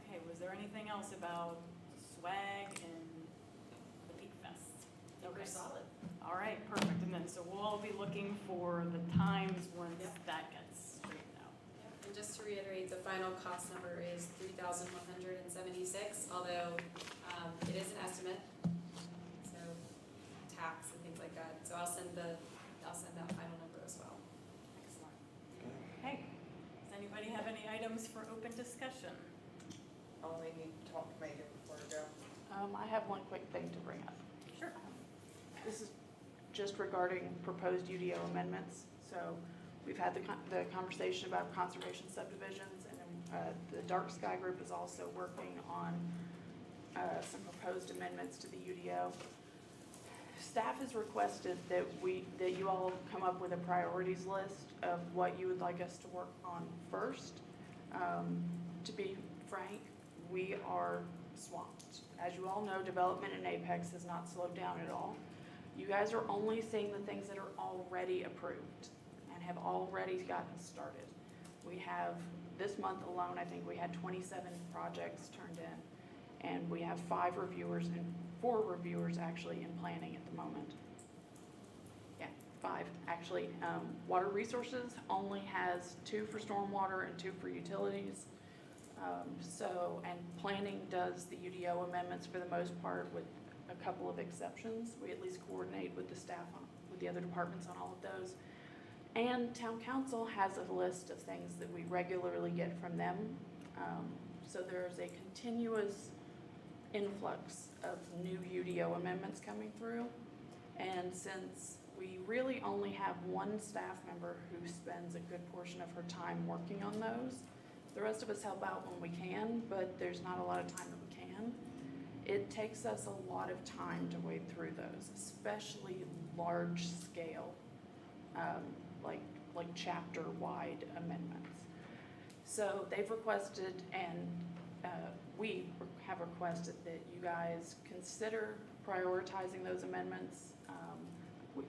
Okay, was there anything else about swag and the Peak Fest? We're solid. All right, perfect. And then really looking for the times when that gets straightened out. And just to reiterate, the final cost number is $3,176, although it is an estimate, so tax and things like that. So I'll send that final number as well. Excellent. Okay, does anybody have any items for open discussion? Only need to talk to Megan before I go. I have one quick thing to bring up. Sure. This is just regarding proposed UDO amendments. So we've had the conversation about conservation subdivisions, and the Dark Sky Group is also working on some proposed amendments to the UDO. Staff has requested that you all come up with a priorities list of what you would like us to work on first. To be frank, we are swamped. As you all know, development in Apex has not slowed down at all. You guys are only seeing the things that are already approved and have already gotten started. We have, this month alone, I think we had 27 projects turned in, and we have 5 reviewers and 4 reviewers actually in planning at the moment. Yeah, 5 actually. Water Resources only has 2 for stormwater and 2 for utilities. And planning does the UDO amendments for the most part, with a couple of exceptions. We at least coordinate with the staff with the other departments on all of those. And town council has a list of things that we regularly get from them. So there's a continuous influx of new UDO amendments coming through. And since we really only have one staff member who spends a good portion of her time working on those, the rest of us help out when we can, but there's not a lot of time that we can. It takes us a lot of time to wade through those, especially large scale, like chapter-wide amendments. So they've requested, and we have requested, that you guys consider prioritizing those amendments.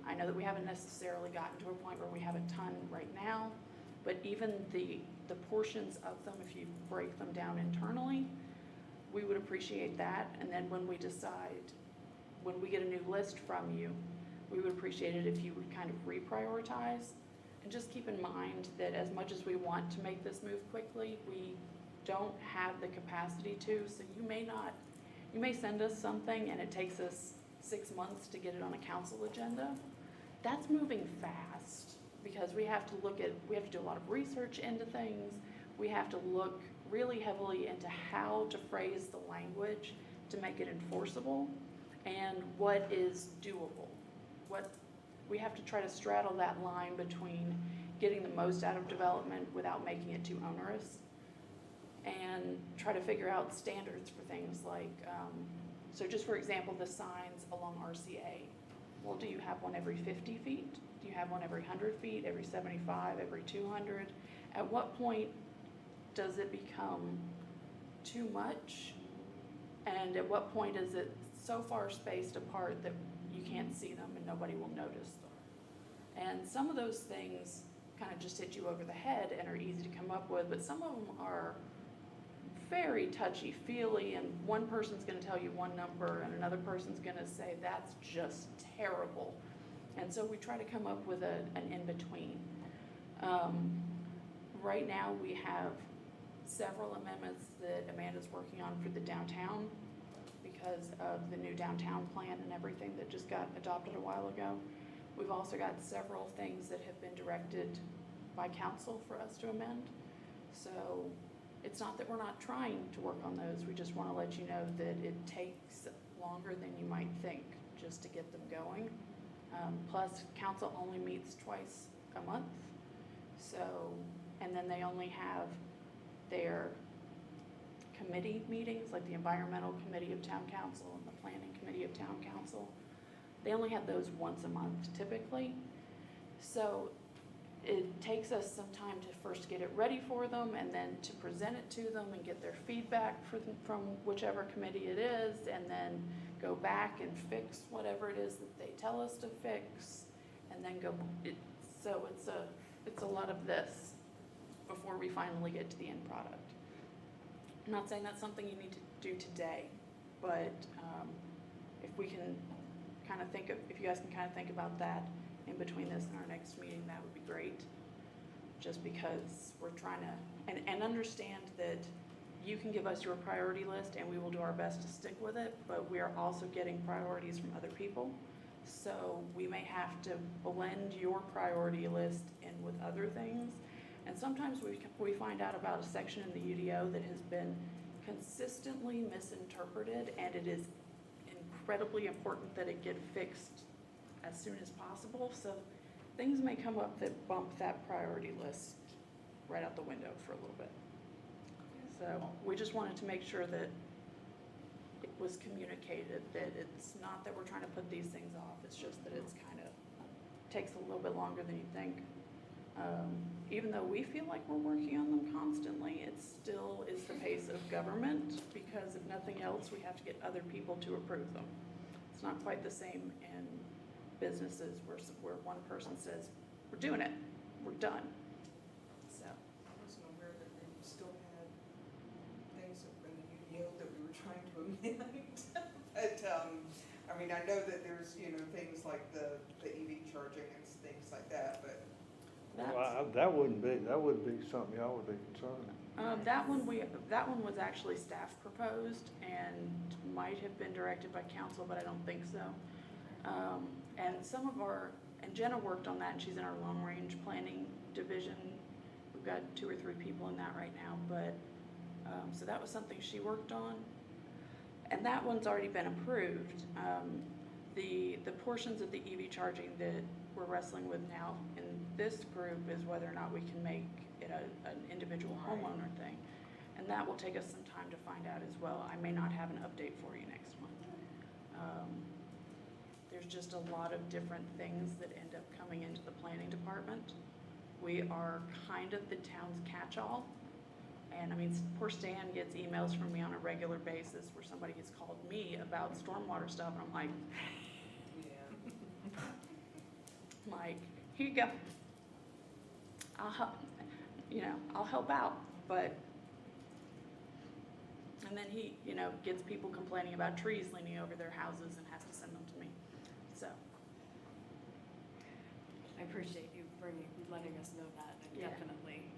I know that we haven't necessarily gotten to a point where we have a ton right now, but even the portions of them, if you break them down internally, we would appreciate that. And then when we decide, when we get a new list from you, we would appreciate it if you would kind of reprioritize. And just keep in mind that as much as we want to make this move quickly, we don't have the capacity to. So you may send us something and it takes us 6 months to get it on a council agenda. That's moving fast, because we have to do a lot of research into things. We have to look really heavily into how to phrase the language to make it enforceable and what is doable. We have to try to straddle that line between getting the most out of development without making it too onerous, and try to figure out standards for things like, so just for example, the signs along RCA. Well, do you have one every 50 feet? Do you have one every 100 feet, every 75, every 200? At what point does it become too much? And at what point is it so far spaced apart that you can't see them and nobody will notice them? And some of those things kind of just hit you over the head and are easy to come up with, but some of them are very touchy-feely, and one person's going to tell you one number and another person's going to say that's just terrible. And so we try to come up with an in-between. Right now we have several amendments that Amanda's working on for the downtown because of the new downtown plan and everything that just got adopted a while ago. We've also got several things that have been directed by council for us to amend. So it's not that we're not trying to work on those, we just want to let you know that it takes longer than you might think just to get them going. Plus, council only meets twice a month, so, and then they only have their committee meetings, like the environmental committee of town council and the planning committee of town council. They only have those once a month typically. So it takes us some time to first get it ready for them and then to present it to them and get their feedback from whichever committee it is, and then go back and fix whatever it is that they tell us to fix, and then go. So it's a lot of this before we finally get to the end product. I'm not saying that's something you need to do today, but if we can kind of if you guys can kind of think about that in between this and our next meeting, that would be great. Just because we're trying to, and understand that you can give us your priority list and we will do our best to stick with it, but we are also getting priorities from other people. So we may have to blend your priority list in with other things. And sometimes we find out about a section in the UDO that has been consistently misinterpreted, and it is incredibly important that it get fixed as soon as possible. So things may come up that bump that priority list right out the window for a little bit. So we just wanted to make sure that it was communicated, that it's not that we're trying to put these things off, it's just that it's kind of takes a little bit longer than you think. Even though we feel like we're working on them constantly, it still is the pace of government, because if nothing else, we have to get other people to approve them. It's not quite the same in businesses where one person says, we're doing it, we're done. So. I wasn't aware that we still had things in the UDO that we were trying to amend. But, I mean, I know that there's, things like the EV charging and things like that, but. Well, that wouldn't be something y'all would be concerned. That one was actually staff proposed and might have been directed by council, but I don't think so. And Jenna worked on that, and she's in our long range planning division. We've got 2 or 3 people in that right now, but, so that was something she worked on. And that one's already been approved. The portions of the EV charging that we're wrestling with now in this group is whether or not we can make it an individual homeowner thing. And that will take us some time to find out as well. I may not have an update for you next month. There's just a lot of different things that end up coming into the planning department. We are kind of the town's catch-all. And I mean, poor Stan gets emails from me on a regular basis where somebody has called me about stormwater stuff, and I'm like, like, here you go. I'll help out, but, and then he, gets people complaining about trees leaning over their houses and has to send them to me, so. I appreciate you letting us know that, and Yeah. definitely,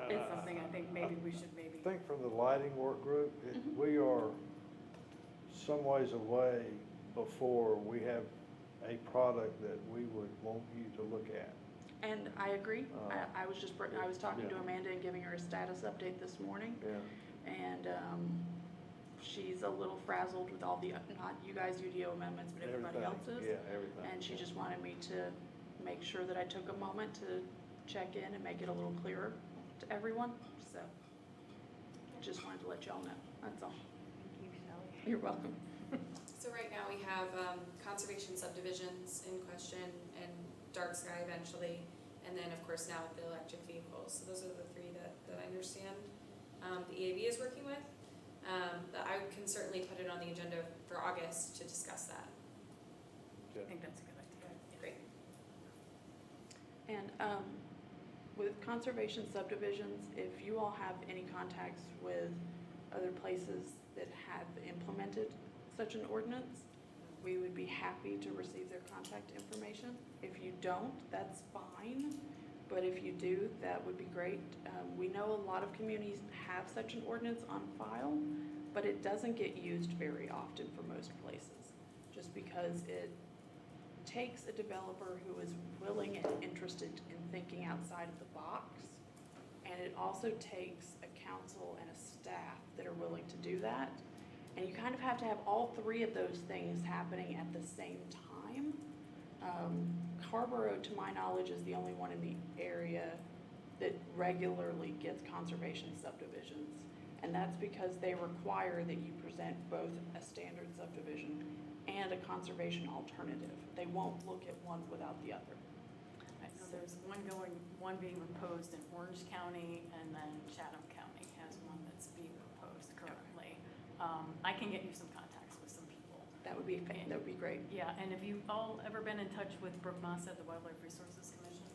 it's something I think maybe we should maybe. I think from the lighting work group, we are some ways away before we have a product that we would want you to look at. And I agree. I was talking to Yeah. Amanda and giving her a status update this morning. Yeah. And she's a little frazzled with all the, not you guys UDO amendments, but everybody else's. Yeah, everything. And she just wanted me to make sure that I took a moment to check in and make it a little clearer to everyone. So just wanted to let y'all know. That's all. Thank you, Shelley. You're welcome. So right now we have conservation subdivisions in question and dark sky eventually, and then of course now with the electric vehicles. So those are the 3 that I understand the EAB is working with. I can certainly put it on the agenda for August to discuss that. I think that's a good idea. Great. And with conservation subdivisions, if you all have any contacts with other places that have implemented such an ordinance, we would be happy to receive their contact information. If you don't, that's fine, but if you do, that would be great. We know a lot of communities have such an ordinance on file, but it doesn't get used very often for most places, just because it takes a developer who is willing and interested in thinking outside of the box, and it also takes a council and a staff that are willing to do that. And you kind of have to have all 3 of those things happening at the same time. Carborough, to my knowledge, is the only one in the area that regularly gets conservation subdivisions. And that's because they require that you present both a standard subdivision and a conservation alternative. They won't look at one without the other. I know there's one being proposed in Orange County, and then Chatham County has one that's being proposed currently. I can get you some contacts with some people. That would be great. Yeah, and have you all ever been in touch with Brooke Massa at the Wildlife Resources Commission?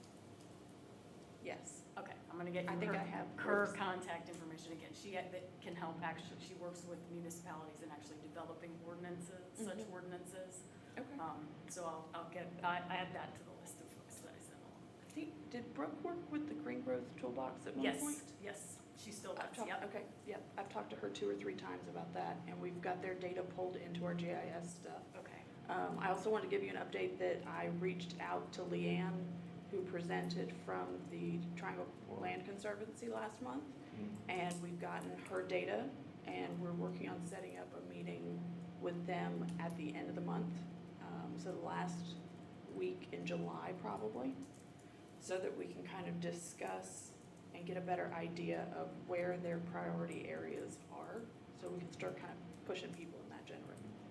Yes. Okay, I'm gonna get you I think I have her Brooke's. contact information again. She that can help actually, she works with municipalities in actually developing ordinances, such ordinances. Okay. So I'll add that to the list of Did Brooke work with the Green Growth Toolbox at one Yes, point? yes, she still I've does, talked, yep. okay, yep, I've talked to her 2 or 3 times about that, and we've got their data pulled into our GIS stuff. Okay. I also want to give you an update that I reached out to Leanne, who presented from the Triangle Land Conservancy last month, and we've gotten her data, and we're working on setting up a meeting with them at the end of the month, so the last week in July probably, so that we can kind of discuss and get a better idea of where their priority areas are, so we can start kind of pushing people in that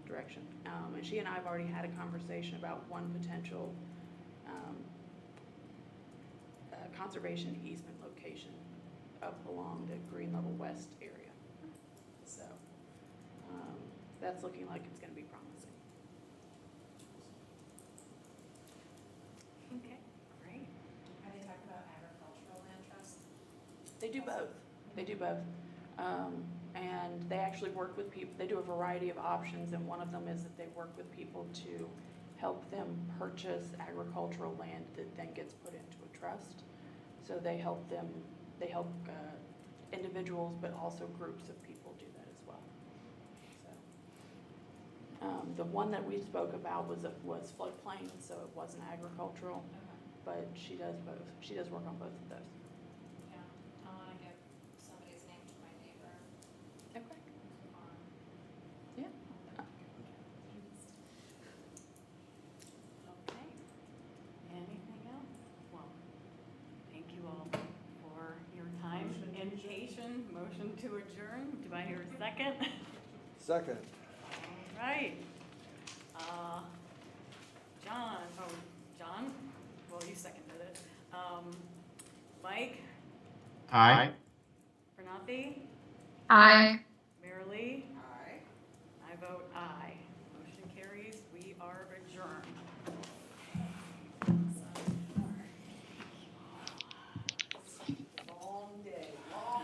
direction. And she and I have already had a conversation about one potential conservation easement location up along the Green Level West area. So that's looking like it's going to be promising. Okay, great. Have they talked about agricultural land trust? They do both. They do both. And they actually work with people, they do a variety of options, and one of them is that they work with people to help them purchase agricultural land that then gets put into a trust. So they help individuals, but also groups of people do that as well. So, the one that we spoke about was floodplain, so it wasn't agricultural, but she does both. She does work on both of those. Yeah, I wanna give somebody's name to my neighbor. Okay. Yeah. Okay. Anything else? Well, thank you all for your time and patience. Motion to adjourn. Do I hear a second? Second. All right. John? Well, you seconded it. Mike? Aye. Pranati? Aye. Marilee? Aye. I vote aye. Motion carries. We are adjourned. Long day, long.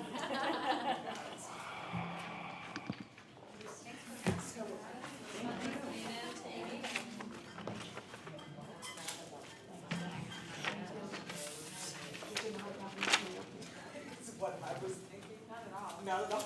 What I was thinking. Not at all.